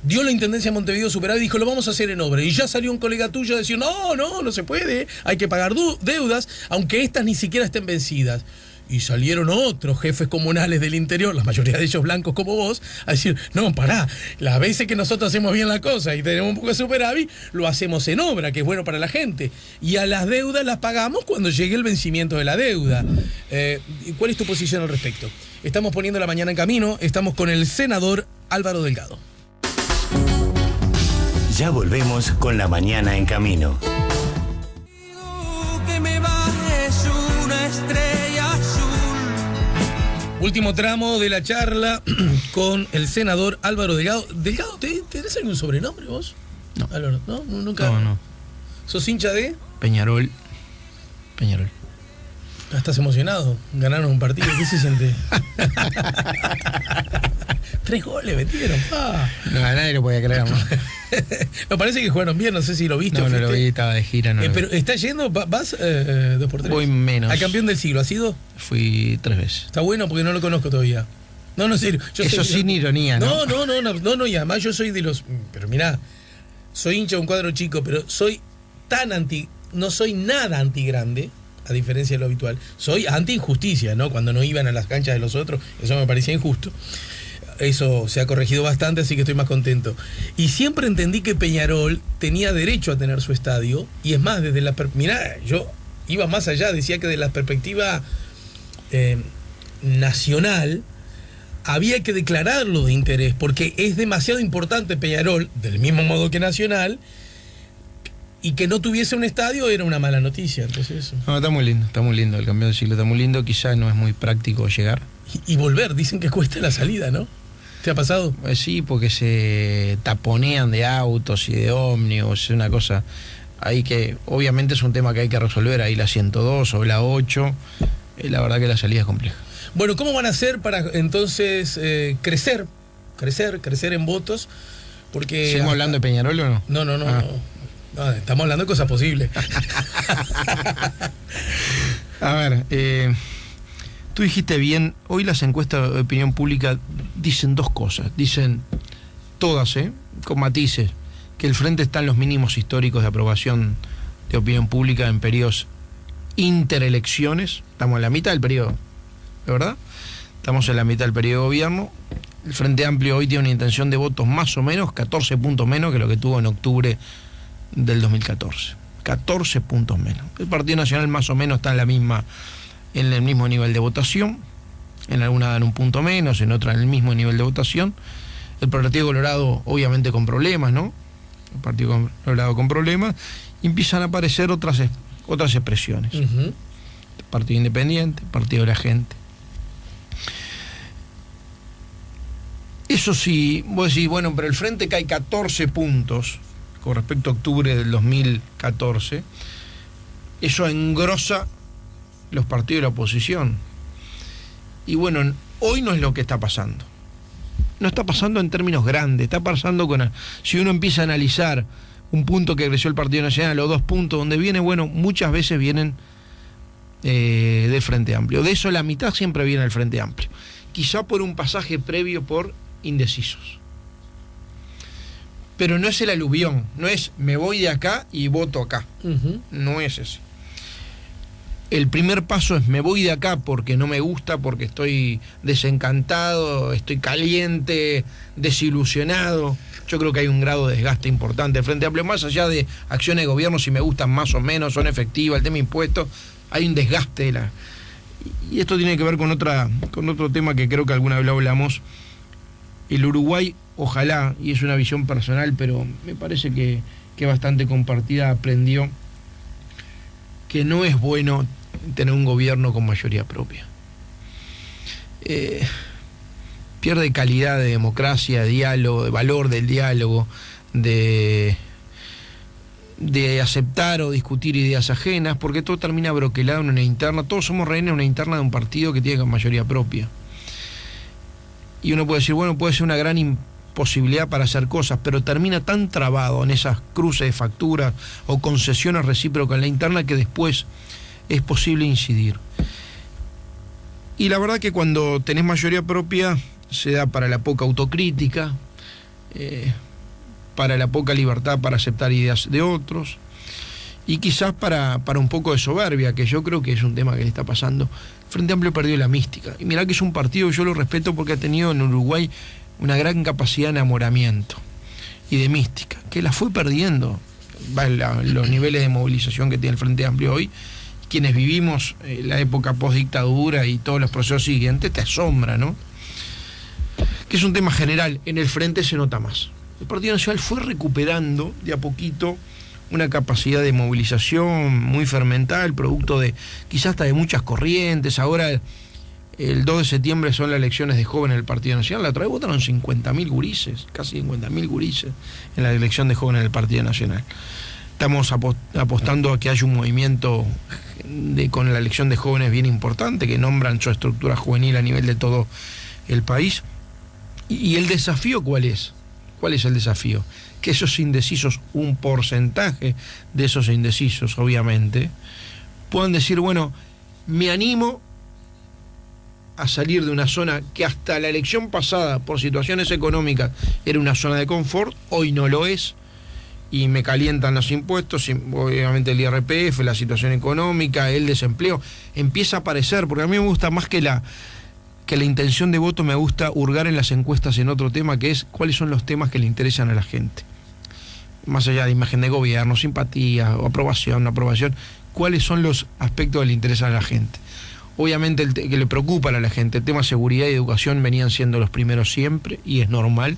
Dio la Intendencia de Montevideo superávit y dijo, lo vamos a hacer en obra. Y ya salió un colega tuyo a decir, no se puede, hay que pagar deudas, aunque estas ni siquiera estén vencidas. Y salieron otros jefes comunales del interior, la mayoría de ellos blancos como vos, a decir, no, pará, las veces que nosotros hacemos bien la cosa y tenemos un poco de superávit, lo hacemos en obra, que es bueno para la gente. Y a las deudas las pagamos cuando llegue el vencimiento de la deuda. ¿Cuál es tu posición al respecto? Estamos poniendo la mañana en camino, estamos con el senador Álvaro Delgado. Ya volvemos con La Mañana en Camino. Que me bajes una estrella azul. Último tramo de la charla con el senador Álvaro Delgado. Delgado, ¿tenés algún sobrenombre vos? No. Álvaro, ¿no? Nunca. No. ¿Sos hincha de? Peñarol. ¿Estás emocionado? Ganaron un partido, ¿qué se siente? 3 goles metieron, pa. No, nadie lo podía creer, ¿no? Me parece que jugaron bien, no sé si lo viste. No, o no lo fuiste. vi, estaba de gira. Pero ¿estás yendo? ¿Vas 2x3? Voy menos. ¿Al campeón del siglo? ¿Has ido? Fui 3 veces. Está bueno porque no lo conozco todavía. No, en serio. Eso sin ironía, ¿no? No, y además yo soy de los... Pero mirá, soy hincha de un cuadro chico, pero soy no soy nada antigrande, a diferencia de lo habitual. Soy anti-injusticia, ¿no? Cuando no iban a las canchas de los otros, eso me parecía injusto. Eso se ha corregido bastante, así que estoy más contento. Y siempre entendí que Peñarol tenía derecho a tener su estadio, y es más, desde la... Mirá, yo iba más allá, decía que de la perspectiva nacional, había que declararlo de interés, porque es demasiado importante Peñarol, del mismo modo que Nacional, y que no tuviese un estadio era una mala noticia. Entonces, No, está muy lindo, el campeón del siglo está muy lindo, quizás no es muy práctico llegar. y volver, dicen que cuesta la salida, ¿no? ¿Te ha pasado? Sí, porque se taponean de autos y de ómnibus, es una cosa ahí que obviamente es un tema que hay que resolver, ahí la 102 o la 8, la verdad que la salida es compleja. Bueno, ¿cómo van a hacer para entonces crecer en votos? Porque ¿Seguimos hablando de Peñarol o no? No. No, estamos hablando de cosas posibles. A ver, tú dijiste bien, hoy las encuestas de opinión pública dicen 2 cosas. Dicen todas, con matices, que el Frente está en los mínimos históricos de aprobación de opinión pública en periodos interelecciones. Estamos en la mitad del periodo, ¿de verdad? Estamos en la mitad del periodo de gobierno. El Frente Amplio hoy tiene una intención de votos más o menos 14 puntos menos que lo que tuvo en octubre del 2014. 14 puntos menos. El Partido Nacional más o menos está en el mismo nivel de votación. En alguna dan un punto menos, en otra en el mismo nivel de votación. El Partido Colorado obviamente con problemas, ¿no? El Partido Colorado con problemas. Y empiezan a aparecer otras expresiones. Uh-huh. Partido Independiente, Partido de la Gente. Eso sí, vos decís, bueno, pero el Frente cae 14 puntos con respecto a octubre del 2014. Eso engrosa los partidos de la oposición. Y bueno, hoy no es lo que está pasando. No está pasando en términos grandes, está pasando si uno empieza a analizar un punto que creció el Partido Nacional o 2 puntos, donde viene, bueno, muchas veces vienen del Frente Amplio. De eso la mitad siempre viene del Frente Amplio. Quizá por un pasaje previo por indecisos. Pero no es el aluvión, no es me voy de acá y voto acá. Uh-huh. No es ese. El primer paso es me voy de acá porque no me gusta, porque estoy desencantado, estoy caliente, desilusionado. Yo creo que hay un grado de desgaste importante del Frente Amplio, más allá de acciones de gobierno, si me gustan más o menos, son efectivas, el tema impuestos, hay un desgaste y esto tiene que ver con otro tema que creo que alguna vez lo hablamos. El Uruguay, ojalá, y es una visión personal, pero me parece que bastante compartida, aprendió que no es bueno tener un gobierno con mayoría propia. Pierde calidad de democracia, de diálogo, de valor del diálogo, de aceptar o discutir ideas ajenas, porque todo termina broquelado en una interna. Todos somos rehenes en una interna de un partido que tiene mayoría propia. Y uno puede decir, bueno, puede ser una gran imposibilidad para hacer cosas, pero termina tan trabado en esas cruces de facturas o concesiones recíprocas en la interna que después es posible incidir. Y la verdad que cuando tenés mayoría propia se da para la poca autocrítica, para la poca libertad para aceptar ideas de otros, y quizás para un poco de soberbia, que yo creo que es un tema que le está pasando. Frente Amplio perdió la mística. Y mirá que es un partido que yo lo respeto porque ha tenido en Uruguay una gran capacidad de enamoramiento y de mística, que la fue perdiendo. Los niveles de movilización que tiene el Frente Amplio hoy, quienes vivimos la época post-dictadura y todos los procesos siguientes, te asombra, ¿no? Que es un tema general. En el Frente se nota más. El Partido Nacional fue recuperando de a poquito una capacidad de movilización muy fermentada, el producto de quizás hasta de muchas corrientes. Ahora el 2 de septiembre son las elecciones de jóvenes del Partido Nacional. La otra vez votaron 50.000 gurises, casi 50.000 gurises en la elección de jóvenes del Partido Nacional. Estamos apostando a que haya un movimiento con la elección de jóvenes bien importante, que nombran su estructura juvenil a nivel de todo el país. ¿Y el desafío cuál es? ¿Cuál es el desafío? Que esos indecisos, un porcentaje de esos indecisos, obviamente, puedan decir, bueno, me animo a salir de una zona que hasta la elección pasada, por situaciones económicas, era una zona de confort, hoy no lo es, y me calientan los impuestos, obviamente el IRPF, la situación económica, el desempleo, empieza a aparecer, porque a mí me gusta más que la intención de voto, me gusta hurgar en las encuestas en otro tema, que es cuáles son los temas que le interesan a la gente. Más allá de imagen de gobierno, simpatía, o aprobación, no aprobación, cuáles son los aspectos que le interesan a la gente. Obviamente que le preocupan a la gente, el tema seguridad y educación venían siendo los primeros siempre, y es normal.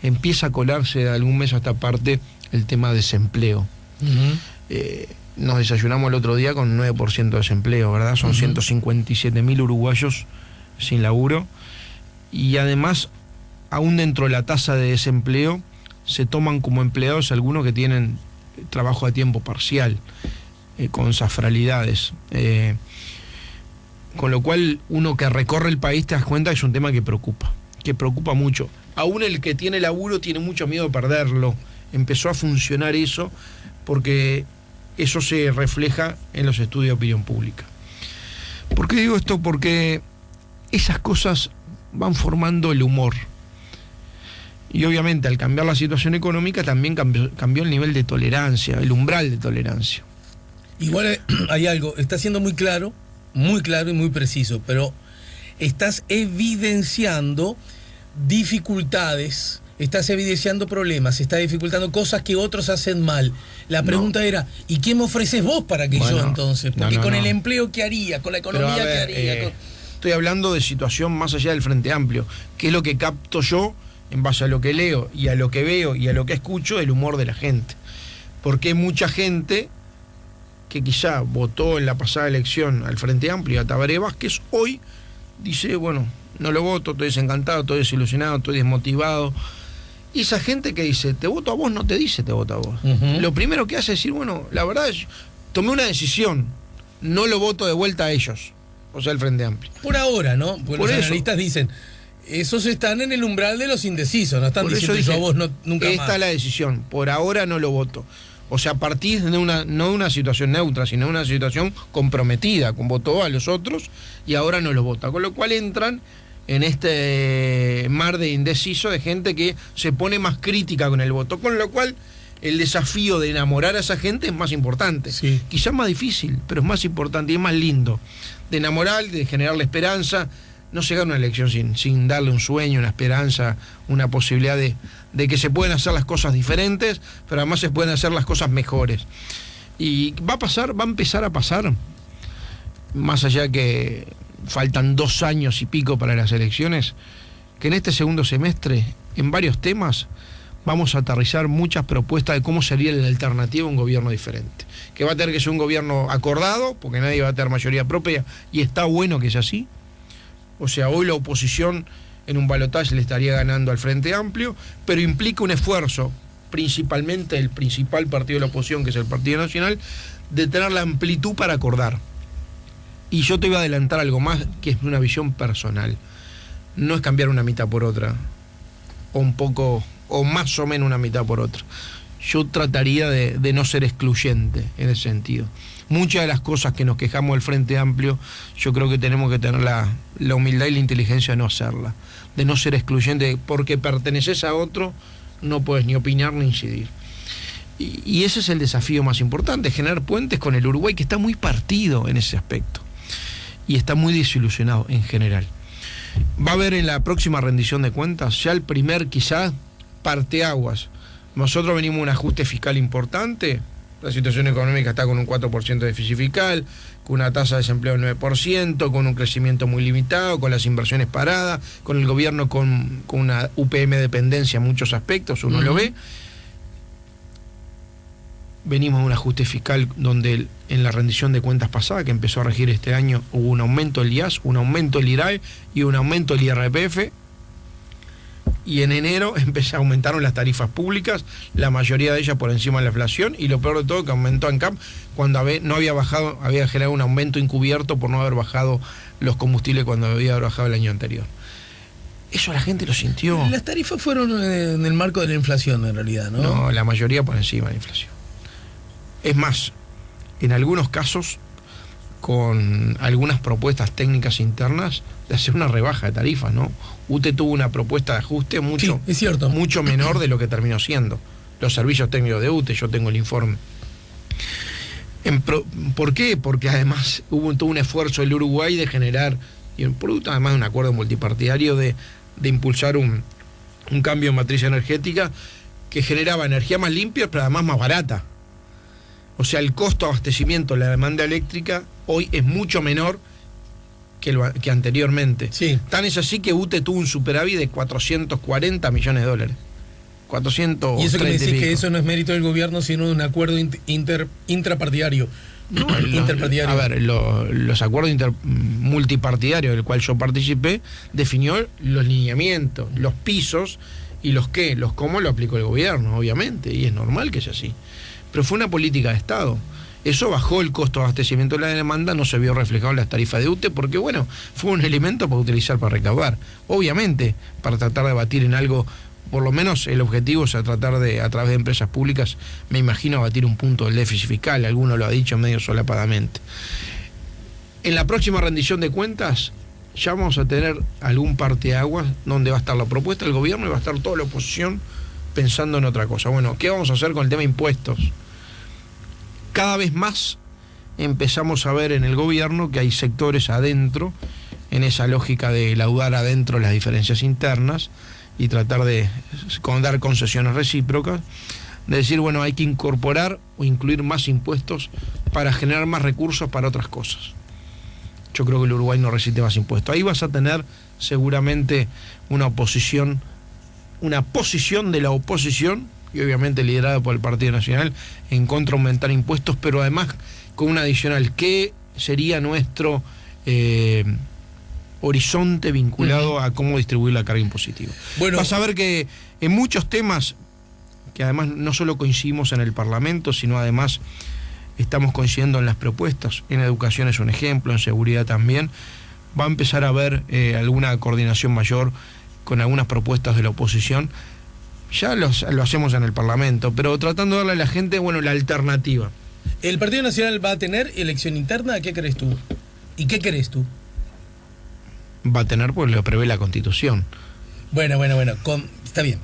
Empieza a colarse de algún mes a esta parte el tema de desempleo. Uh-huh. Nos desayunamos el otro día con 9% de desempleo, ¿verdad? Son 157.000 uruguayos sin laburo, y además, aún dentro de la tasa de desempleo, se toman como empleados algunos que tienen trabajo a tiempo parcial, con zafralidades. Con lo cual, uno que recorre el país te das cuenta que es un tema que preocupa mucho. Aún el que tiene laburo tiene mucho miedo de perderlo. Empezó a funcionar eso, porque eso se refleja en los estudios de opinión pública. ¿Por qué digo esto? Porque esas cosas van formando el humor. Y obviamente al cambiar la situación económica también cambió el nivel de tolerancia, el umbral de tolerancia. Igual hay algo, está siendo muy claro y muy preciso, pero estás evidenciando dificultades, estás evidenciando problemas, estás dificultando cosas que otros hacen mal. La pregunta era, ¿y qué me ofreces vos para que yo entonces? Porque con el empleo, ¿qué haría? Con la economía, ¿qué haría? Estoy hablando de situación más allá del Frente Amplio. ¿Qué es lo que capto yo en base a lo que leo y a lo que veo y a lo que escucho del humor de la gente? Porque hay mucha gente que quizá votó en la pasada elección al Frente Amplio y a Tabaré Vázquez, hoy dice, bueno, no lo voto, estoy desencantado, estoy desilusionado, estoy desmotivado. Y esa gente que dice, te voto a vos, no te dice te voto a vos. Lo primero que hace es decir, bueno, la verdad, tomé una decisión, no lo voto de vuelta a ellos, o sea, el Frente Amplio. Por ahora, ¿no? Porque los analistas dicen, esos están en el umbral de los indecisos, no están diciendo yo a vos nunca más. Esta es la decisión, por ahora no lo voto. O sea, partís de no de una situación neutra, sino de una situación comprometida, con votó a los otros y ahora no los vota. Con lo cual entran en este mar de indeciso de gente que se pone más crítica con el voto. Con lo cual el desafío de enamorar a esa gente es más importante. Sí. Quizás más difícil, pero es más importante y es más lindo. De enamorar, de generarle esperanza. No se gana una elección sin darle un sueño, una esperanza, una posibilidad de que se pueden hacer las cosas diferentes, pero además se pueden hacer las cosas mejores. Y va a empezar a pasar, más allá que faltan 2 años y pico para las elecciones, que en este segundo semestre, en varios temas, vamos a aterrizar muchas propuestas de cómo sería la alternativa a un gobierno diferente. Que va a tener que ser un gobierno acordado, porque nadie va a tener mayoría propia, y está bueno que sea así. O sea, hoy la oposición en un balotaje le estaría ganando al Frente Amplio, pero implica un esfuerzo, principalmente del principal partido de la oposición, que es el Partido Nacional, de tener la amplitud para acordar. Y yo te iba a adelantar algo más, que es una visión personal. No es cambiar una mitad por otra, o un poco, o más o menos una mitad por otra. Yo trataría de no ser excluyente en ese sentido. Muchas de las cosas que nos quejamos del Frente Amplio, yo creo que tenemos que tener la humildad y la inteligencia de no hacerla, de no ser excluyente, porque perteneces a otro, no puedes ni opinar ni incidir. Y ese es el desafío más importante, generar puentes con el Uruguay, que está muy partido en ese aspecto, y está muy desilusionado en general. Va a haber en la próxima rendición de cuentas, ya el primer quizás parteaguas. Nosotros venimos a un ajuste fiscal importante. La situación económica está con un 4% de déficit fiscal, con una tasa de desempleo del 9%, con un crecimiento muy limitado, con las inversiones paradas, con el gobierno con una UPM dependencia en muchos aspectos, uno lo ve. Venimos a un ajuste fiscal donde en la rendición de cuentas pasada, que empezó a regir este año, hubo un aumento del IAS, un aumento del IRAE y un aumento del IRPF. Y en enero aumentaron las tarifas públicas, la mayoría de ellas por encima de la inflación, y lo peor de todo que aumentó ANCAP cuando no había bajado, había generado un aumento encubierto por no haber bajado los combustibles cuando había bajado el año anterior. Eso la gente lo sintió. Las tarifas fueron en el marco de la inflación en realidad, ¿no? No, la mayoría por encima de la inflación. Es más, en algunos casos, con algunas propuestas técnicas internas de hacer una rebaja de tarifas, ¿no? UTE tuvo una propuesta de ajuste mucho, sí, es cierto, mucho menor de lo que terminó siendo. Los servicios técnicos de UTE, yo tengo el informe. ¿Por qué? Porque además hubo todo un esfuerzo del Uruguay de generar, y un producto además de un acuerdo multipartidario de impulsar un cambio en matriz energética que generaba energía más limpia, pero además más barata. O sea, el costo de abastecimiento de la demanda eléctrica hoy es mucho menor que anteriormente. Sí. Tan es así que UTE tuvo un superávit de 440 millones de dólares. 430. Y eso que me decís que eso no es mérito del gobierno, sino de un acuerdo intrapartidario. No, interpartidario. A ver, los acuerdos multipartidarios del cual yo participé definió los lineamientos, los pisos y los cómo lo aplicó el gobierno, obviamente, y es normal que sea así. Pero fue una política de Estado. Eso bajó el costo de abastecimiento de la demanda, no se vio reflejado en las tarifas de UTE, porque bueno, fue un elemento para utilizar para recaudar. Obviamente, para tratar de batir en algo, por lo menos el objetivo es tratar de, a través de empresas públicas, me imagino, abatir un punto del déficit fiscal, alguno lo ha dicho medio solapadamente. En la próxima rendición de cuentas, ya vamos a tener algún parteaguas donde va a estar la propuesta del gobierno y va a estar toda la oposición pensando en otra cosa. Bueno, ¿qué vamos a hacer con el tema de impuestos? Cada vez más empezamos a ver en el gobierno que hay sectores adentro en esa lógica de laudar adentro las diferencias internas y tratar de dar concesiones recíprocas, de decir, bueno, hay que incorporar o incluir más impuestos para generar más recursos para otras cosas. Yo creo que el Uruguay no resiste más impuestos. Ahí vas a tener seguramente una posición de la oposición, y obviamente liderada por el Partido Nacional, en contra de aumentar impuestos, pero además con una adicional, ¿qué sería nuestro horizonte vinculado a cómo distribuir la carga impositiva? Bueno, vas a ver que en muchos temas, que además no solo coincidimos en el Parlamento, sino además estamos coincidiendo en las propuestas, en educación es un ejemplo, en seguridad también, va a empezar a haber alguna coordinación mayor con algunas propuestas de la oposición. Ya lo hacemos en el Parlamento, pero tratando de darle a la gente, bueno, la alternativa. ¿El Partido Nacional va a tener elección interna? ¿Qué crees tú? ¿Y qué crees tú? Va a tener, pues lo prevé la Constitución. Bueno, está bien.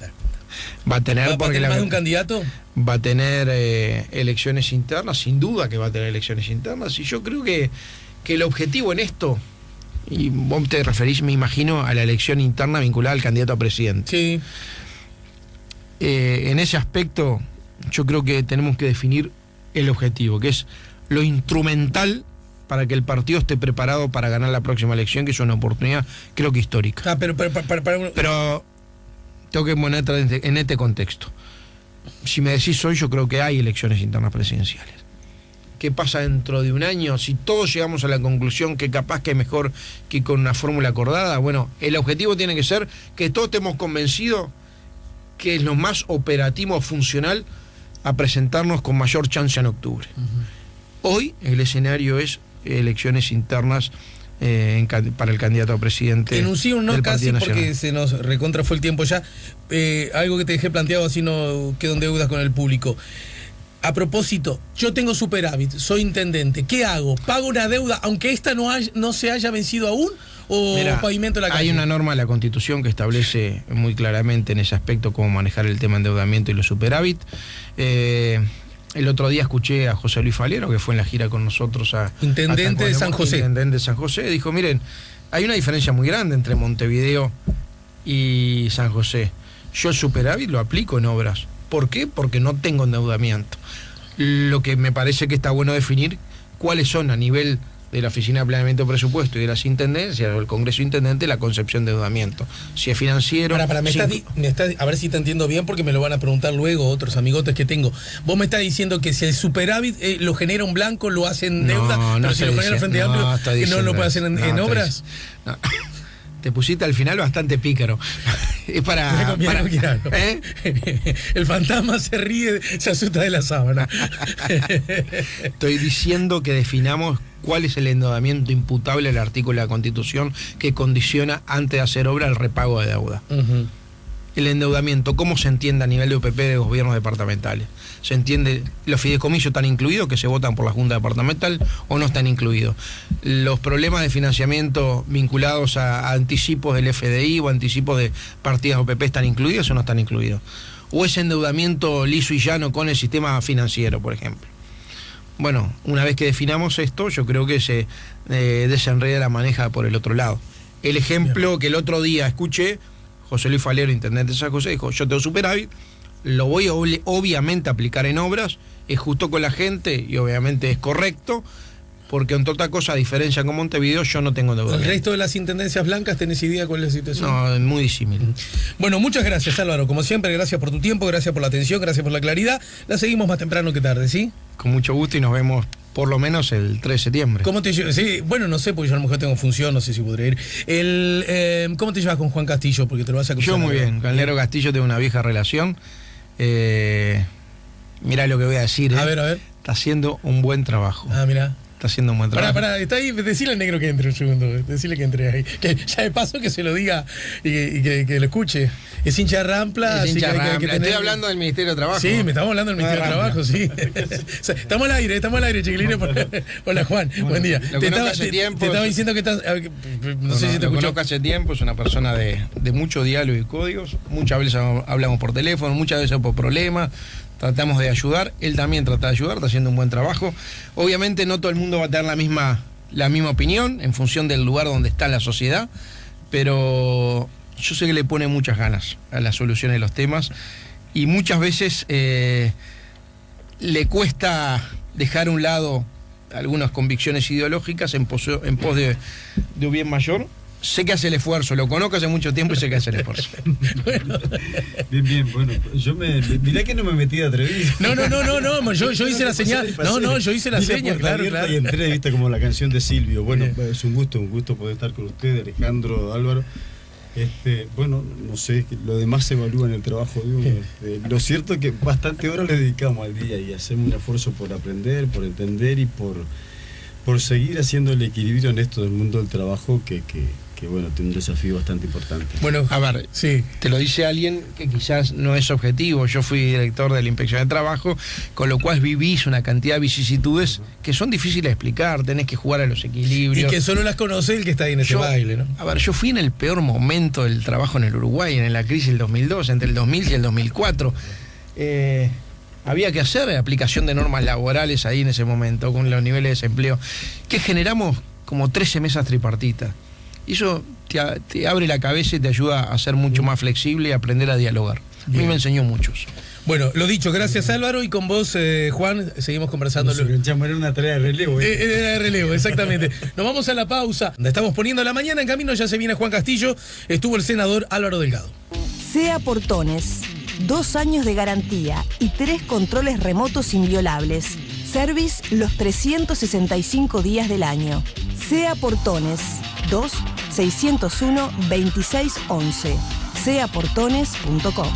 Va a tener, ¿Va a tener más de un candidato? Va a tener elecciones internas, sin duda que va a tener elecciones internas, y yo creo que el objetivo en esto, y vos te referís, me imagino, a la elección interna vinculada al candidato a presidente. Sí. En ese aspecto, yo creo que tenemos que definir el objetivo, que es lo instrumental para que el partido esté preparado para ganar la próxima elección, que es una oportunidad, creo que histórica. Pero tengo que poner en este contexto. Si me decís hoy, yo creo que hay elecciones internas presidenciales. ¿Qué pasa dentro de un año? Si todos llegamos a la conclusión que capaz que es mejor que con una fórmula acordada, bueno, el objetivo tiene que ser que todos estemos convencidos que es lo más operativo, funcional, a presentarnos con mayor chance en octubre. Hoy el escenario es elecciones internas para el candidato a presidente. Enuncio un no del casi Partido porque Nacional. se nos recontra fue el tiempo ya. Algo que te dejé planteado, así no quedo en deudas con el público. A propósito, yo tengo superávit, soy intendente. ¿Qué hago? ¿Pago una deuda aunque esta no se haya vencido aún? ¿O Mirá, pavimento la calle? hay una norma de la Constitución que establece muy claramente en ese aspecto cómo manejar el tema de endeudamiento y los superávit. El otro día escuché a José Luis Falero, que fue en la gira con nosotros Intendente de San José. Intendente de San José, dijo, miren, hay una diferencia muy grande entre Montevideo y San José. Yo el superávit lo aplico en obras. ¿Por qué? Porque no tengo endeudamiento. Lo que me parece que está bueno definir cuáles son a nivel de la Oficina de Planeamiento de Presupuesto y de las Intendencias o el Congreso Intendente la concepción de endeudamiento. Si es financiero... Me estás, a ver si te entiendo bien porque me lo van a preguntar luego otros amigotes que tengo. Vos me estás diciendo que si el superávit lo genera un blanco, lo hace en deuda, pero si lo genera Frente Amplio, ¿no lo puede hacer en obras? No. Te pusiste al final bastante pícaro. Es para ¿eh? El fantasma se ríe, se asusta de la sábana. Estoy diciendo que definamos cuál es el endeudamiento imputable al artículo de la Constitución que condiciona antes de hacer obra el repago de deuda. El endeudamiento, ¿cómo se entiende a nivel de UPP de gobiernos departamentales? ¿Se entiende? ¿Los fideicomisos están incluidos, que se votan por la Junta Departamental, o no están incluidos? ¿Los problemas de financiamiento vinculados a anticipos del FDI o anticipos de partidas UPP están incluidos o no están incluidos? ¿O es endeudamiento liso y llano con el sistema financiero, por ejemplo? Bueno, una vez que definamos esto, yo creo que se desenreda la maneja por el otro lado. El ejemplo que el otro día escuché, José Luis Falero, intendente de San José, dijo, yo tengo superávit, lo voy a obviamente aplicar en obras, es justo con la gente y obviamente es correcto, porque entre otra cosa, a diferencia con Montevideo, yo no tengo deuda. ¿El resto de las intendencias blancas tenés idea cuál es la situación? No, es muy disímil. Bueno, muchas gracias, Álvaro. Como siempre, gracias por tu tiempo, gracias por la atención, gracias por la claridad. La seguimos más temprano que tarde, ¿sí? Con mucho gusto y nos vemos por lo menos el 3 de septiembre. ¿Cómo te llevas? Sí, bueno, no sé, porque yo a lo mejor tengo función, no sé si podré ir. ¿Cómo te llevas con Juan Castillo? Porque te lo vas a cruzar. Yo muy bien, con Nero Castillo tengo una vieja relación. Mirá lo que voy a decir. A ver. Está haciendo un buen trabajo. Mirá. Está haciendo un buen trabajo. Pará, está ahí, decile al negro que entre un segundo, decile que entre ahí. Que ya de paso que se lo diga y que lo escuche. Es hincha de Rampla, es hincha así Rampla. que Estoy hablando del Ministerio de Trabajo. Sí, me estamos hablando del Ministerio de Trabajo, sí. Estamos al aire, chiquilines. Hola, Juan, buen día. Te estaba diciendo que estás... No sé si te lo escuchó. conozco hace tiempo, es una persona de mucho diálogo y códigos. Muchas veces hablamos por teléfono, muchas veces por problemas. Tratamos de ayudar, él también trata de ayudar, está haciendo un buen trabajo. Obviamente no todo el mundo va a tener la misma la misma opinión en función del lugar donde está en la sociedad, pero yo sé que le pone muchas ganas a la solución de los temas y muchas veces le cuesta dejar a un lado algunas convicciones ideológicas en pos de un bien mayor. Sé que hace el esfuerzo, lo conozco hace mucho tiempo y sé que hace el esfuerzo. Bueno. Bien, bueno, mirá que no me metí de atrevido. No, yo hice la señal. No, yo hice la señal, claro. Y entré, viste, como la canción de Silvio. Bueno, es un gusto poder estar con ustedes, Alejandro, Álvaro. Bueno, no sé, lo demás se evalúa en el trabajo de uno. Lo cierto es que bastante horas le dedicamos al día y hacemos un esfuerzo por aprender, por entender y por seguir haciendo el equilibrio en esto del mundo del trabajo que bueno, tiene un desafío bastante importante. Bueno, a ver, sí, te lo dice alguien que quizás no es objetivo. Yo fui director de la Inspección de Trabajo, con lo cual vivís una cantidad de vicisitudes que son difíciles de explicar, tenés que jugar a los equilibrios. Y que solo las conoce el que está ahí en ese baile, ¿no? A ver, yo fui en el peor momento del trabajo en el Uruguay, en la crisis del 2002, entre el 2000 y el 2004. Había que hacer aplicación de normas laborales ahí en ese momento, con los niveles de desempleo, que generamos como 13 mesas tripartitas. Y eso te abre la cabeza y te ayuda a ser mucho más flexible y a aprender a dialogar. A mí me enseñó muchos. Bueno, lo dicho, gracias Álvaro, y con vos, Juan, seguimos conversando. Era una tarea de relevo. Era de relevo, exactamente. Nos vamos a la pausa. Estamos poniendo la mañana en camino, ya se viene Juan Castillo, estuvo el senador Álvaro Delgado. SEA Portones, 2 años de garantía y 3 controles remotos inviolables. Service los 365 días del año. SEA Portones, 2-601-2611. seaportones.com